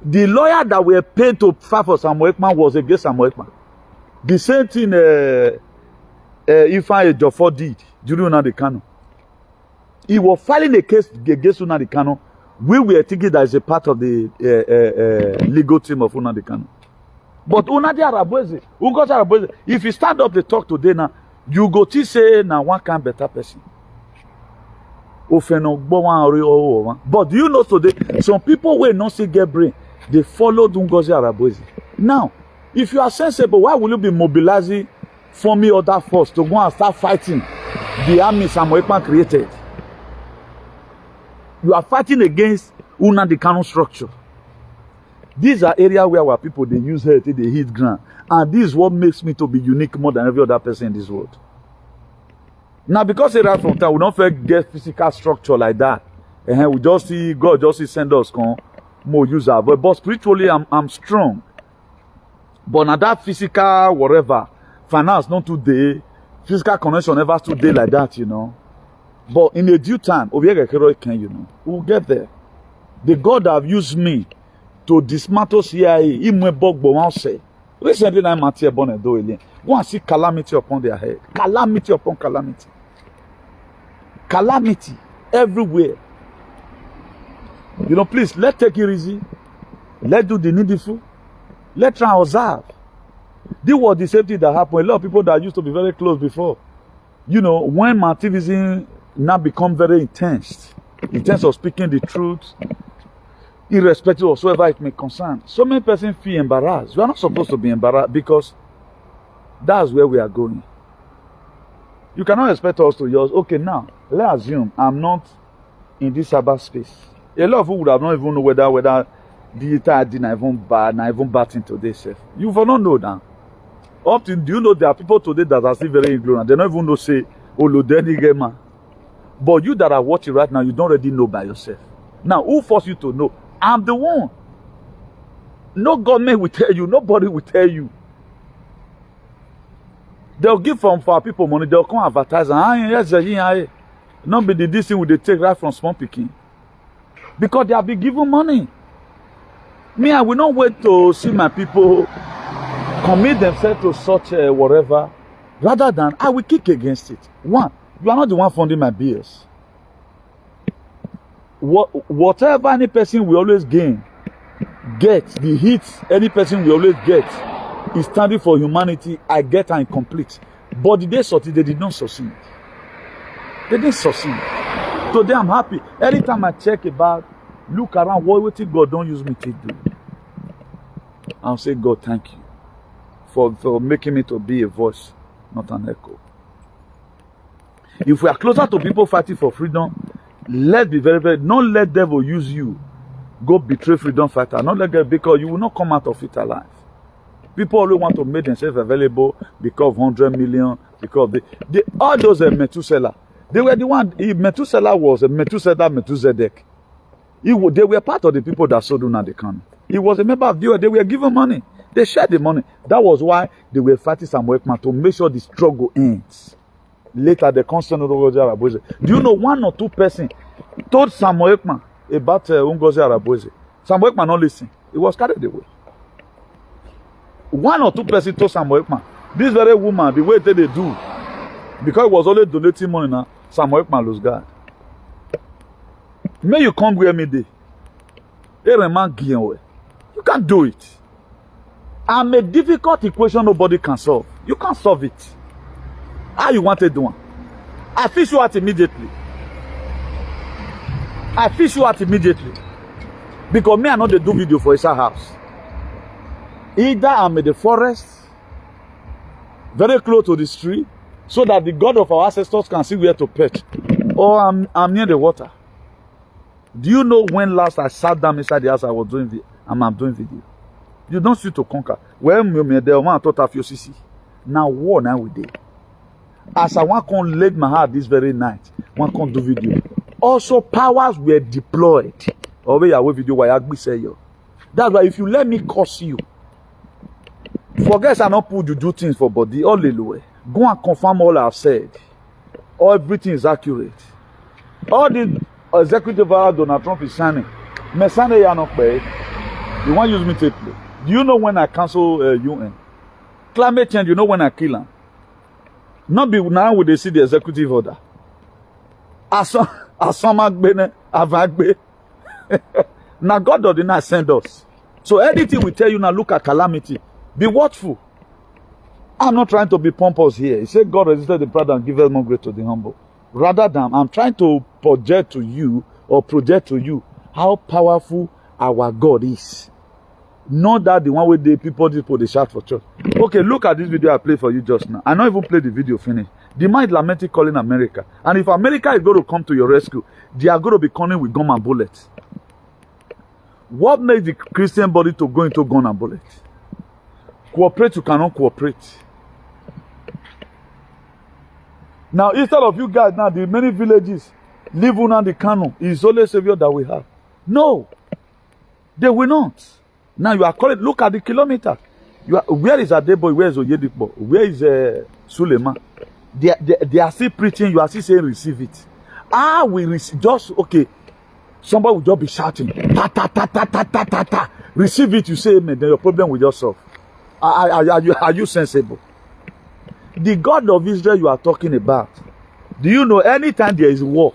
The lawyer that were paid to fight for Samuekman was against Samuekman. The same thing Ifeanyi Ejiofor did during Nnamdi Kanu. He was filing a case against Nnamdi Kanu. We were thinking that is a part of the legal team of Nnamdi Kanu. But Ngozi Araboeze, if you stand up to talk today now, you go to say now one kind better person. But do you know today, some people will not see get brain. They followed Ngozi Araboeze. Now, if you are sensible, why will you be mobilizing forming other force to go and start fighting the army Samuel Ekpan created? You are fighting against Nnamdi Kanu structure. These are areas where our people, they use head, they hit ground. And this is what makes me to be unique more than every other person in this world. Now, because right from time, we don't forget physical structure like that. And we just see, God just see send us more user. But spiritually, I'm strong. But now that physical, whatever, finance not today, physical connection never today like that, you know. But in a due time, we'll get there. The God have used me to dismantle CIA. Recently, I'm at here, go and see calamity upon their head. Calamity upon calamity. Calamity everywhere. You know, please, let's take it easy. Let's do the needful. Let's try and observe. This was the same thing that happened. A lot of people that used to be very close before. You know, when my activism now become very intense, in terms of speaking the truth, irrespective of whatsoever it may concern, so many persons feel embarrassed. We are not supposed to be embarrassed because that's where we are going. You cannot expect us to just, okay, now, let's assume I'm not in this cyberspace. A lot of people would have not even know whether digital ID not even bat into this. You will not know that. Often, do you know there are people today that are still very ignorant? They don't even know, say, Olodeni Gema. But you that are watching right now, you don't already know by yourself. Now, who forced you to know? I'm the one. No government will tell you. Nobody will tell you. They'll give for our people money. They'll come advertise. Not be this thing will they take right from small picking. Because they have been given money. Me, I will not wait to see my people commit themselves to such whatever. Rather than, I will kick against it. One, you are not the one funding my bills. Whatever any person will always get, the hits any person will always get is standing for humanity. I get and complete. But the day succeed, they did not succeed. They didn't succeed. Today I'm happy. Anytime I check about, look around, what God don't use me to do, I'll say, God, thank you for making me to be a voice, not an echo. If we are closer to people fighting for freedom, let's be very, very, don't let devil use you. Go betray freedom fighter. Not let them, because you will not come out of it alive. People only want to make themselves available because of 100 million, because all those Methuselah, they were the one. Methuselah was a Methusedek. They were part of the people that sold on the can. He was a member of the. They were given money. They shared the money. That was why they were fighting Samuel Ekman to make sure the struggle ends. Later, the constant Ngozi Araboze. Do you know 1 or 2 persons told Samuel Ekman about Ngozi Araboze? Samuel Ekman not listening. He was carried away. 1 or 2 persons told Samuel Ekman, this very woman, the way they do, because he was always donating money now, Samuel Ekman lose God. May you come where me day. You can't do it. I'm a difficult equation nobody can solve. You can't solve it. How you want to do it? I fish you out immediately. I fish you out immediately. Because me, I know they do video for his house. Either I'm in the forest, very close to the street, so that the God of our ancestors can see where to perch. Or I'm near the water. Do you know when last I sat down inside the house I was doing I'm doing video? You don't see to conquer. When me there one thought of your CC. Now war now we did. As I want to lead my heart this very night, one can do video. Also powers were deployed. Over your video why I say you. That's why if you let me curse you, forget I not put you do things for body all the way. Go and confirm all I've said. Everything is accurate. All the executive order Donald Trump is signing. Me signing you not pay. You want to use me to play. Do you know when I cancel UN? Climate change, you know when I kill them. Not be now would they see the executive order. Now God did not send us. So anything we tell you now, look at calamity. Be watchful. I'm not trying to be pompous here. He said God resisted the proud and giveth more grace to the humble. Rather than I'm trying to project to you how powerful our God is. Not that the one way they people they shout for church. Okay, look at this video I played for you just now. I not even played the video finish. The man is lamenting calling America. And if America is going to come to your rescue, they are going to be coming with gun and bullets. What makes the Christian body to go into gun and bullets? Cooperate, you cannot cooperate. Now, instead of you guys now, the many villages live under the canon is only savior that we have. No, they will not. Now you are calling. Look at the kilometer. You are, where is Adeboy? Where is Oyedipo? Where is Suleiman? They are still preaching. You are still saying receive it. We receive just okay. Somebody will just be shouting ta ta ta ta ta ta ta ta. Receive it. You say amen. Then your problem will just solve. Are you sensible? The God of Israel you are talking about. Do you know anytime there is war,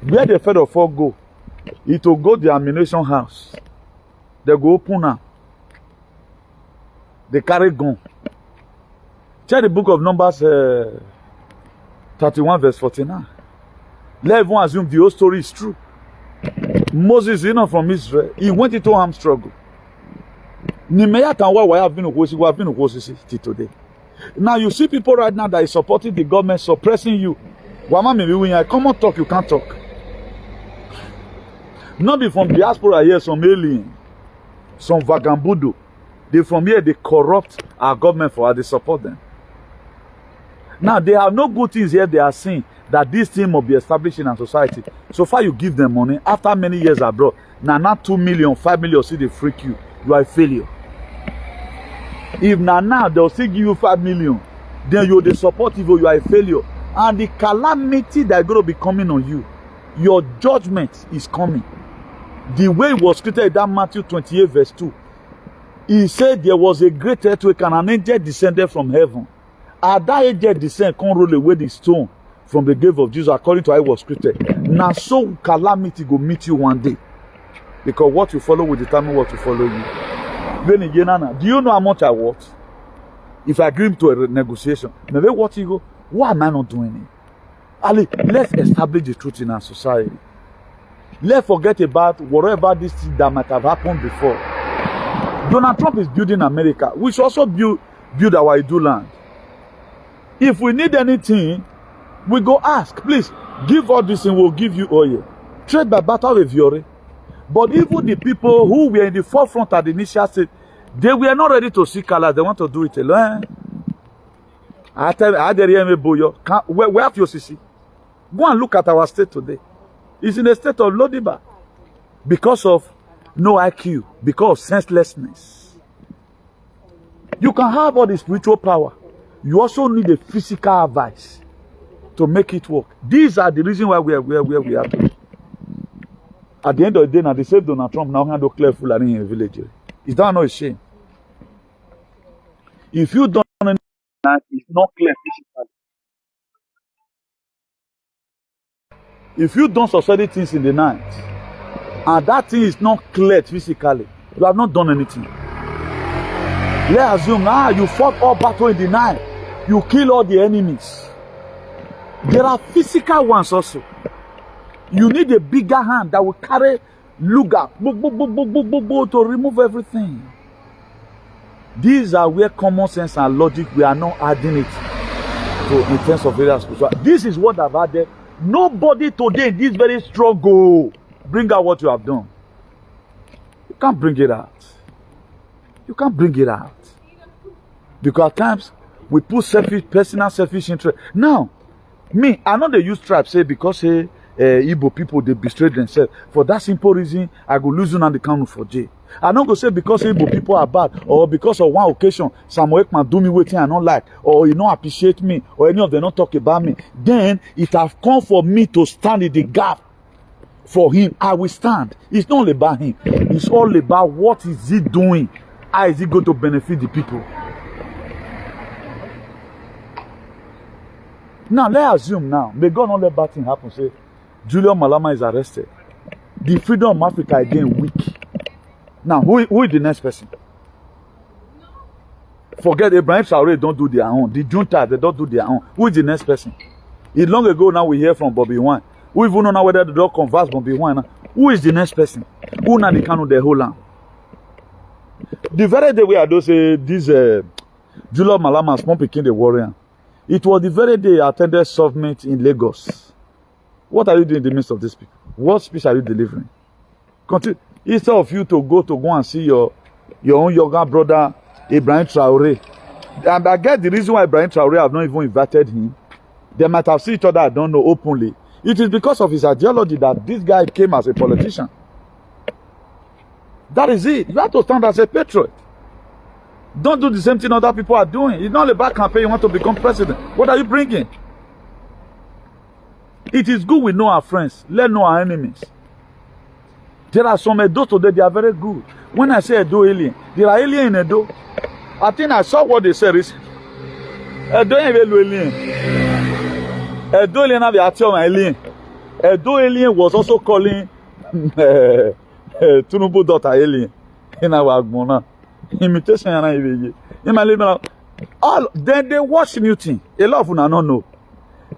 where the fed of all go, it will go to the ammunition house. They go open now. They carry gun. Check the book of Numbers 31 verse 49. Let everyone assume the whole story is true. Moses, from Israel, he went into armed struggle. Till today. Now you see people right now that is supporting the government, suppressing you. When I come on talk, you can't talk. Not be from diaspora here, some alien, some vagabond. They from here, they corrupt our government for how they support them. Now they have no good things here. They are saying that this thing must be established in our society. So far you give them money. After many years abroad, now 2 million, 5 million, see they freak you. You are a failure. If now they'll still give you 5 million, then you're the support evil, you are a failure. And the calamity that is going to be coming on you, your judgment is coming. The way it was created in that Matthew 28 verse 2. He said there was a great earthquake and an angel descended from heaven. And that angel descend come roll away the stone from the grave of Jesus according to how it was created. Now so calamity go meet you one day. Because what you follow will determine what to follow you. Do you know how much I worth? If I agree to a negotiation, maybe what you go, why am I not doing it? Ali, let's establish the truth in our society. Let's forget about whatever this thing that might have happened before. Donald Trump is building America. We should also build our Idu land. If we need anything, we go ask. Please, give all this and we'll give you oil. Trade by battle with Viore. But even the people who were in the forefront at the initial stage, they were not ready to see colors. They want to do it alone. I tell you, where have your CC? Go and look at our state today. It's in a state of Lodiba. Because of no IQ. Because of senselessness. You can have all the spiritual power. You also need a physical advice to make it work. These are the reasons why we are where we are. At the end of the day, now they say Donald Trump now handle clear Fulani in a village. Is that not a shame? If you don't know that, it's not clear physically. If you don't succeed things in the night, and that thing is not cleared physically, you have not done anything. Let's assume, you fought all battle in the night. You kill all the enemies. There are physical ones also. You need a bigger hand that will carry luga to remove everything. These are where common sense and logic, we are not adding it to in terms of various spiritual. This is what I've added. Nobody today in this very struggle bring out what you have done. You can't bring it out. You can't bring it out. Because at times we put personal selfish interest. Now, me, I know they use tribes say because Igbo people they betray themselves. For that simple reason, I go lose on the count for jail. I don't go say because Igbo people are bad or because of one occasion Samuel Ekman do me waiting I don't like or you don't appreciate me or any of them don't talk about me. Then it have come for me to stand in the gap for him. I will stand. It's not all about him. It's all about what is he doing. How is he going to benefit the people? Now let's assume now. May God not let bad thing happen. Say Julius Malema is arrested. The freedom of Africa again weak. Now, who is the next person? Forget Ibrahim Traore don't do their own. The junta, they don't do their own. Who is the next person? It's long ago now we hear from Bobby Wine. We even know whether they don't converse Bobby Wine. Who is the next person? Who now they can know the whole land? The very day we are those this Julius Malema small picking the warrior. It was the very day I attended summit in Lagos. What are you doing in the midst of these people? What speech are you delivering? Continue. Instead of you to go and see your own younger brother Ibrahim Traore, and I get the reason why Ibrahim Traore have not even invited him. They might have seen each other, I don't know, openly. It is because of his ideology that this guy came as a politician. That is it. You have to stand as a patriot. Don't do the same thing other people are doing. It's not about campaign. You want to become president. What are you bringing? It is good we know our friends. Let's know our enemies. There are some Edo today, they are very good. When I say Edo alien, there are alien in Edo. I think I saw what they said recently. Edo alien. Edo alien have the alien. Edo alien was also calling Tunubu daughter alien in our Agmona. Imitation all then they watch new thing. A lot of them don't know.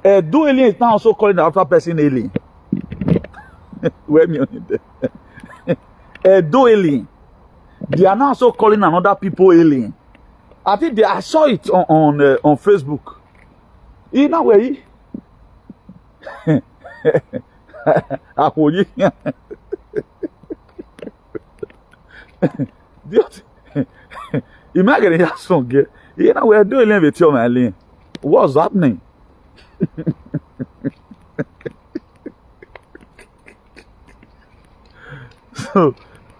Edo alien is now also calling the other person alien. Wait me on it. Edo alien. They are now also calling another people alien. I think I saw it on Facebook. You know where he? Imagine that song. You know where Edo alien with your alien. What's happening?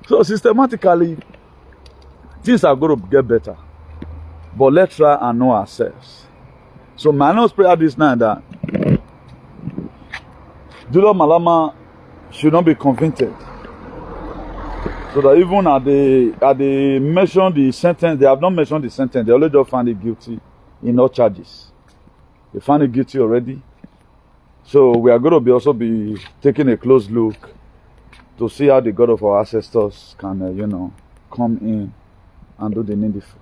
So systematically, things are going to get better. But let's try and know ourselves. So my last prayer this night that Julius Malema should not be convicted. So that even at they mention the sentence, they have not mentioned the sentence. They only just found it guilty in all charges. They found it guilty already. So we are going to also be taking a close look to see how the God of our ancestors can, come in and do the needful.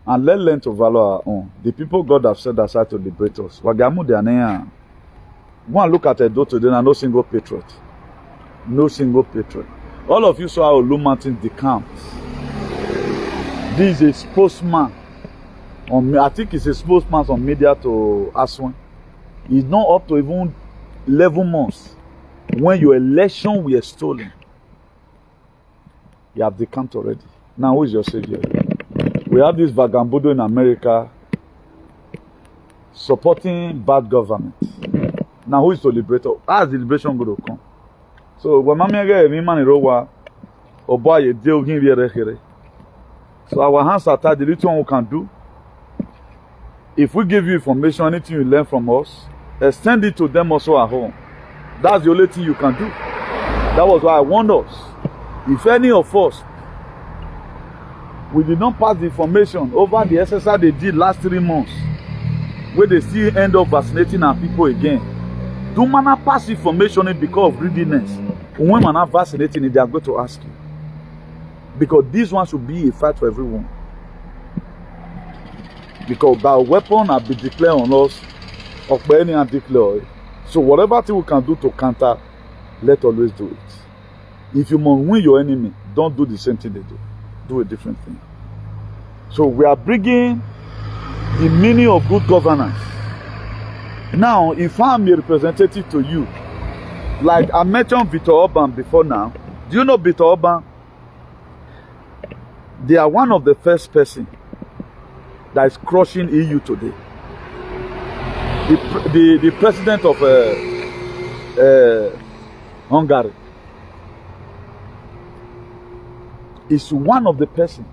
And let's learn to value our own. The people God have set aside to liberate us. Go and look at Edo today and no single patriot. No single patriot. All of you saw how Olu Mountain decamped. This is a spokesman. I think it's a spokesman on media to Aswan. It's not up to even 11 months when your election were stolen. You have decamped already. Now who is your savior? We have this vagabond in America supporting bad government. Now who is the liberator? How is the liberation going to come? So when so our hands are tied. The little one we can do. If we give you information, anything you learn from us, extend it to them also at home. That's the only thing you can do. That was why I warned us. If any of us, we did not pass the information over the exercise they did last 3 months, where they still end up vaccinating our people again. Do man pass information because of greediness? When man are vaccinating it, they are going to ask you. Because this one should be a fight for everyone. Because bioweapons have been declared on us, or by any and declared. So whatever thing we can do to counter, let's always do it. If you must win your enemy, don't do the same thing they do. Do a different thing. So we are bringing the meaning of good governance. Now, if I'm a representative to you, like I mentioned Victor Orban before now, do you know Victor Orban? They are one of the first person that is crushing EU today. The president of Hungary is one of the person,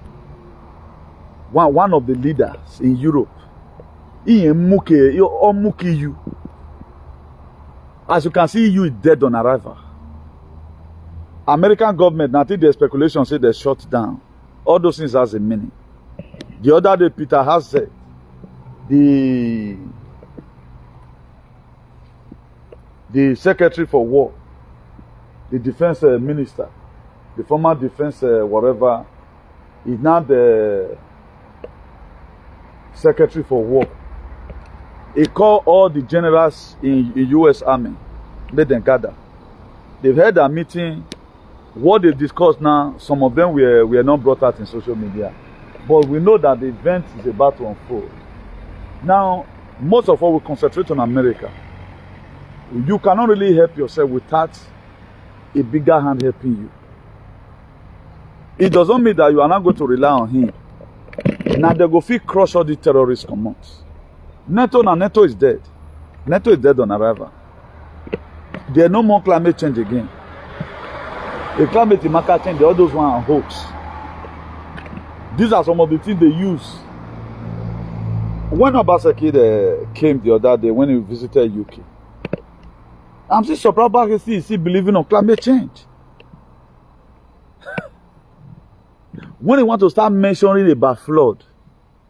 one of the leaders in Europe. As you can see, EU is dead on arrival. American government, I think the speculation say they shut down. All those things has a meaning. The other day, Peter has said, the secretary for war, the defense minister, the former defense whatever, is now the secretary for war. He called all the generals in U.S. Army, made them gather. They've had a meeting. What they discussed now, some of them were not brought out in social media. But we know that the event is about to unfold. Now, most of all, we concentrate on America. You cannot really help yourself without a bigger hand helping you. It doesn't mean that you are not going to rely on him. Now they go fit crush all the terrorists come out. NATO is dead. NATO is dead on arrival. There are no more climate change again. The climate market change, the others one are hoax. These are some of the things they use. When Obaseki came the other day, when he visited UK, I'm still surprised about he's still believing on climate change. When he want to start mentioning about flood,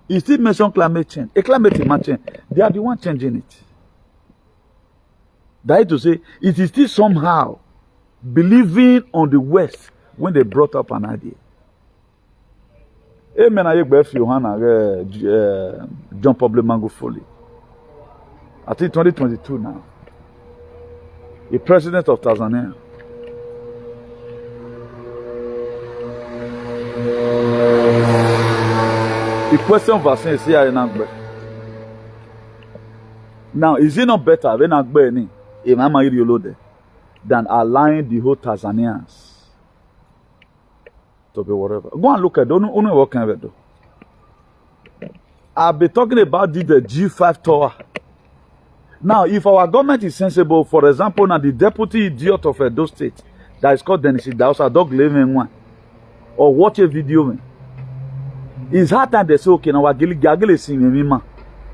he still mention climate change. A climate change, they are the one changing it. That is to say, it is still somehow believing on the West when they brought up an idea. Amen. I John Pablo Mango Foley. I think 2022 now. The president of Tanzania. The question of vaccine is here in Agbe. Now, is it not better when Agbe than allowing the whole Tanzanians to be whatever? Go and look at it. I've been talking about the G5 tower. Now, if our government is sensible, for example, now the deputy idiot of Edo State that is called Dennis Daosa dog living one, or watch a video, it's hard time they say, okay, now we're seeing me,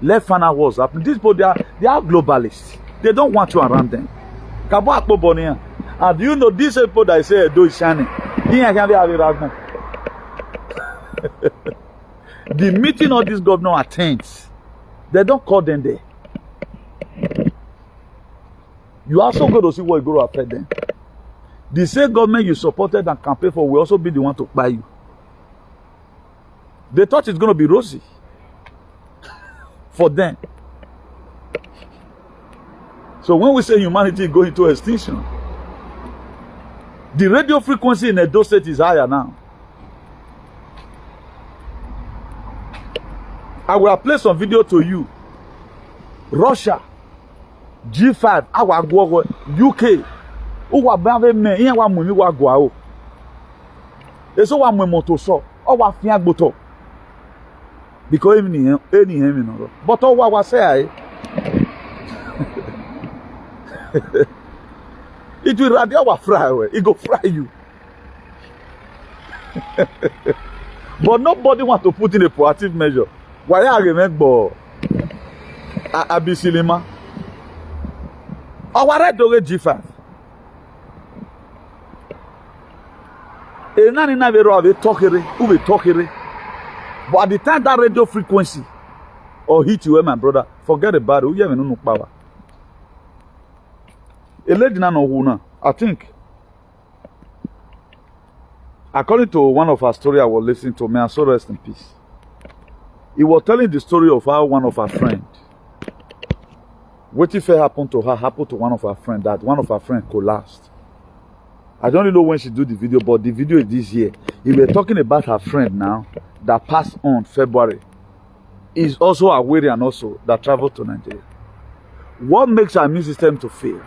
let's find out what's happening. These people, they are globalists. They don't want you around them. And do you know these people that say Edo is shining? The meeting all this governor attends, they don't call them there. You also go to see what you go to affect them. The same government you supported and campaigned for will also be the one to buy you. They thought it's going to be rosy for them. So when we say humanity is going into extinction, the radio frequency in Edo State is higher now. I will play some video to you. Russia, G5, UK, who brave men, here one mumi wa go. Eso wa moto so, o wa fian gboto. Because any no. But all what say it will radio wa fry away. It go fry you. But nobody want to put in a proactive measure. Why I remember Abisilima? Our red dog G5. A nani na vero ave talkere, who be talkere. But at the time that radio frequency or hit you, my brother, forget about it. We have no power. A lady na no who na, I think. According to one of her stories I was listening to, may I so rest in peace. He was telling the story of how one of her friends, what if it happened to her, happened to one of her friends, that one of her friends collapsed. I don't know when she do the video, but the video is this year. He were talking about her friend now that passed on February. Is also a Warian also that traveled to Nigeria. What makes our immune system to fail?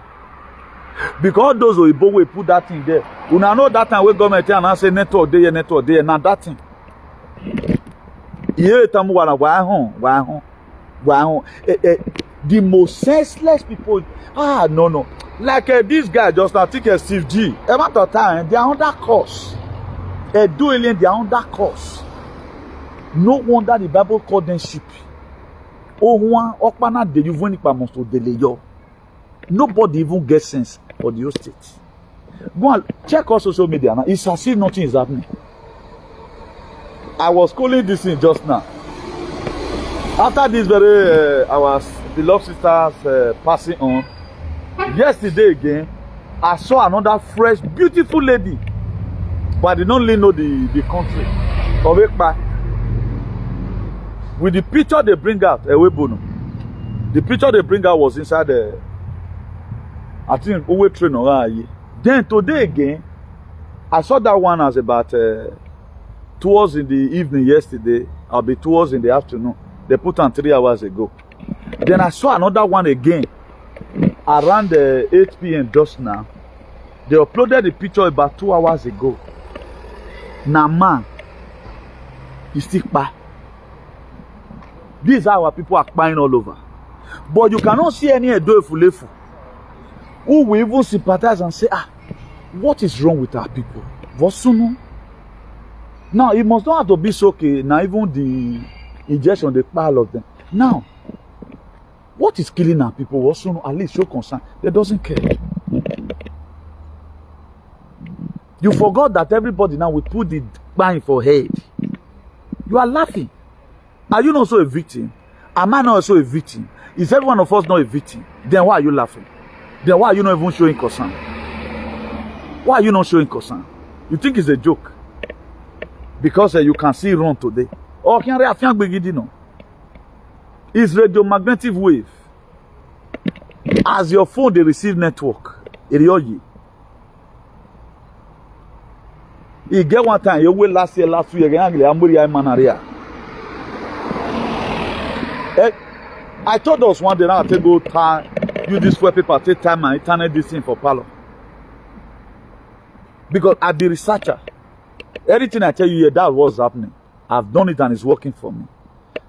Because those who will put that thing there. You know that time we government and say network there, now that thing. The most senseless people. No. Like this guy just now, think Steve G. A matter of time, they are under course. They are under course. No wonder the Bible called them sheep. Nobody even gets sense for the whole state. Go and check our social media now. It's as if nothing is happening. I was calling this in just now. After this very, our beloved sisters passing on, yesterday again, I saw another fresh, beautiful lady. But I did not really know the country of Ekpa. With the picture they bring out, the picture they bring out was inside the, I think, Uwe train. Then today again, I saw that one as about towards in the evening yesterday. I'll be towards in the afternoon. They put on 3 hours ago. Then I saw another one again around 8 p.m. just now. They uploaded the picture about 2 hours ago. Now, man, you still buy. These are our people are buying all over. But you cannot see any Edo Efulefu who will even sympathize and say, what is wrong with our people? Vosuno. Now, it must not have to be so okay. Now, even the injection, the pile of them. Now, what is killing our people? Vosuno, at least show concern. They doesn't care. You forgot that everybody now will put the bang for head. You are laughing. Are you not also a victim? Am I not also a victim? Is every one of us not a victim? Then why are you laughing? Then why are you not even showing concern? Why are you not showing concern? You think it's a joke? Because you can see run today. Oh, can I no? It's radiomagnetic wave. As your phone, they receive network. You get one time, you will last week, I told us one day now to go use this web paper, take time and internet this thing for Palo. Because as the researcher, everything I tell you here, that was happening. I've done it and it's working for me.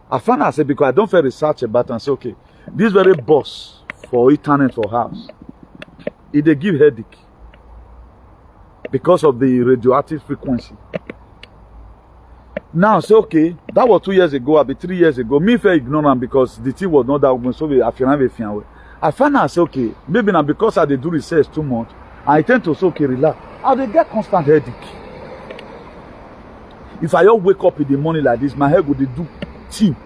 I found out, because I don't feel research about it and say, okay, this very boss for internet for house, it they give headache because of the radioactive frequency. Now say okay, that was 2 years ago, I'll be 3 years ago. Me feel ignorant because the thing was not that open, so I find out say okay, maybe now because I they do research too much, I tend to say okay, relax. How they get constant headache. If I just wake up in the morning like this, my head would do team.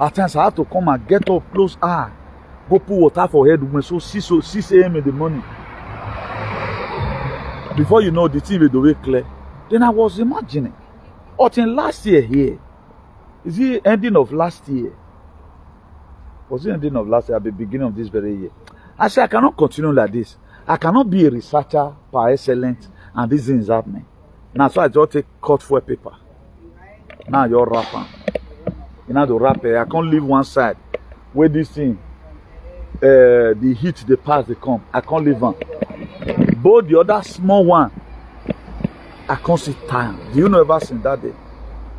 At times I have to come and get up, close eye, go put water for head. So 6 a.m. in the morning. Before you know, the thing will be clear. Then I was imagining, until last year here, is it ending of last year? Was it ending of last year at the beginning of this very year? I said, I cannot continue like this. I cannot be a researcher par excellence and this thing is happening. Now, so I just take cut for a paper. Now you're rapping. You know the rapper. I can't leave one side where this thing, the heat, the pass, they come. I can't leave one. But the other small one, I can't see time. Do you know ever since that day?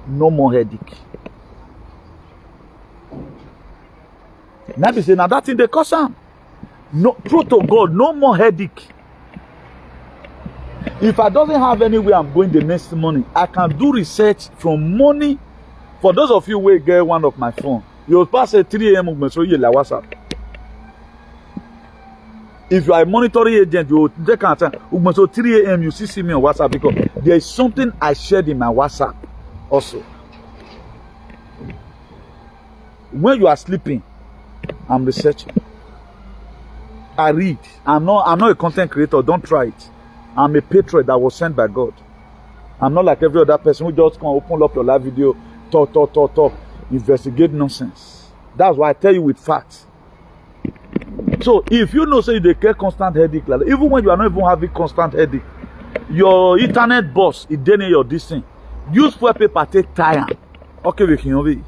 No more headache. Now they say, now that thing they cause some. No, true to God, no more headache. If I doesn't have anywhere I'm going the next morning, I can do research from morning. For those of you who get one of my phone, you'll pass at 3 a.m. so you like WhatsApp. If you are a monitoring agent, you will take time. So 3 a.m. you see me on WhatsApp because there is something I shared in my WhatsApp also. When you are sleeping, I'm researching. I read. I'm not a content creator. Don't try it. I'm a patriot that was sent by God. I'm not like every other person who just can open up your live video, talk, investigate nonsense. That's why I tell you with facts. So if you know, say they get constant headache, like even when you are not even having constant headache, your internet boss is dealing your this thing. Use fuel paper, take time. Okay, we can be.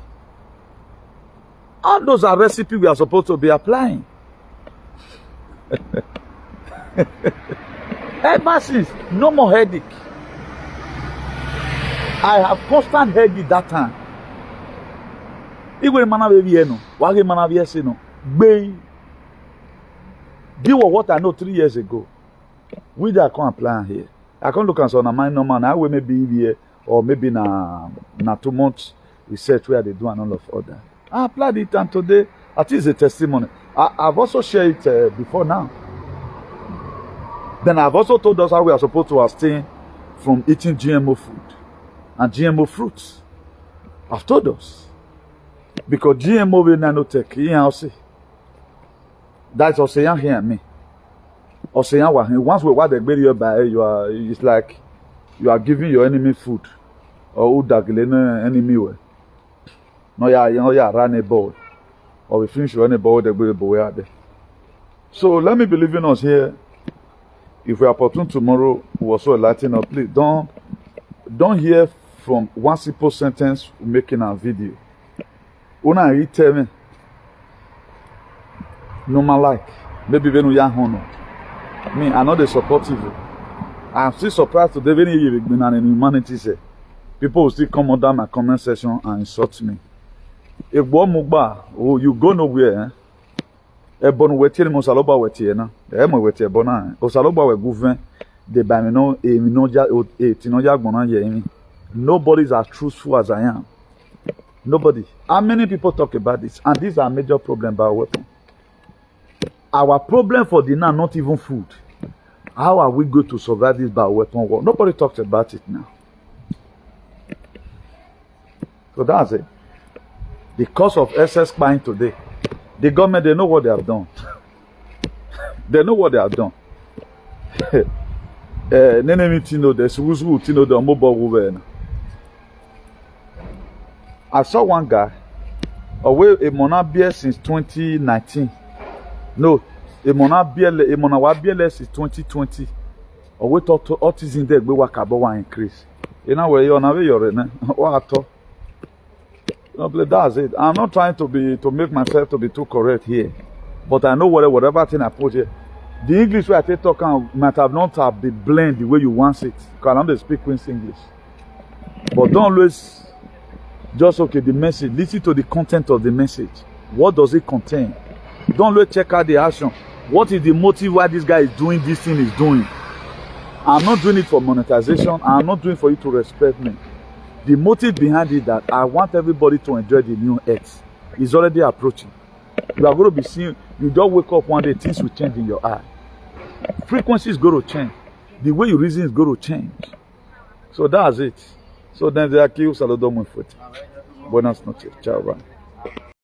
All those are recipes we are supposed to be applying. Ever since, no more headache. I have constant headache that time. Even man baby no, why man be say no. Be what I know 3 years ago. We that can apply here. I can't look at some my normal now. We maybe here or maybe na 2 months research where they do and all of other. I applied it and today at least a testimony. I've also shared it before now. Then I've also told us how we are supposed to abstain from eating GMO food and GMO fruits. I've told us. Because GMO will nanotech, you know, see. That's also young here me. Also young once we what they bury you by it's like you are giving your enemy food. Or who enemy way. No, yeah, run a ball. Or we finish running a ball, they will be out there. So let me be leaving us here. If we are opportune tomorrow, we also enlighten us. Please don't hear from one simple sentence making a video. Una read tell me. Normal like. Maybe when we are honor. Me, I know they support you. I'm still surprised today when you been an humanity say. People will still come under my comment section and insult me. If one mugba, oh, you go nowhere, eh? Ebon wetie mo saloba wetie na. Mo wetie bona. O saloba we govern de ba me no tinoja gbona ye mi. Nobody is as truthful as I am. Nobody. How many people talk about this? And these are major problem by weapon. Our problem for the now not even food. How are we going to survive this bioweapon war? Nobody talks about it now. So that's it. The cost of excess buying today. The government, they know what they have done. They know what they have done. I saw one guy away a monabia since 2019. No, a monabia since 2020. Away to autism there, we work about increase. You know where you're now, you're in. No, that's it. I'm not trying to make myself to be too correct here, but I know whatever thing I put here, the English way I take talk might have not have been blend the way you want it. Because I don't speak Queen's English, but don't always just okay the message. Listen to the content of the message. What does it contain? Don't always check out the action. What is the motive why this guy is doing this thing is doing? I'm not doing it for monetization. I'm not doing it for you to respect me. The motive behind it that I want everybody to enjoy the new earth is already approaching. You are going to be seeing, you just wake up one day, things will change in your eye. Frequency is going to change. The way you reason is going to change. So that's it. So desde aquí un saludo muy fuerte. Buenas noches. Chao, bye.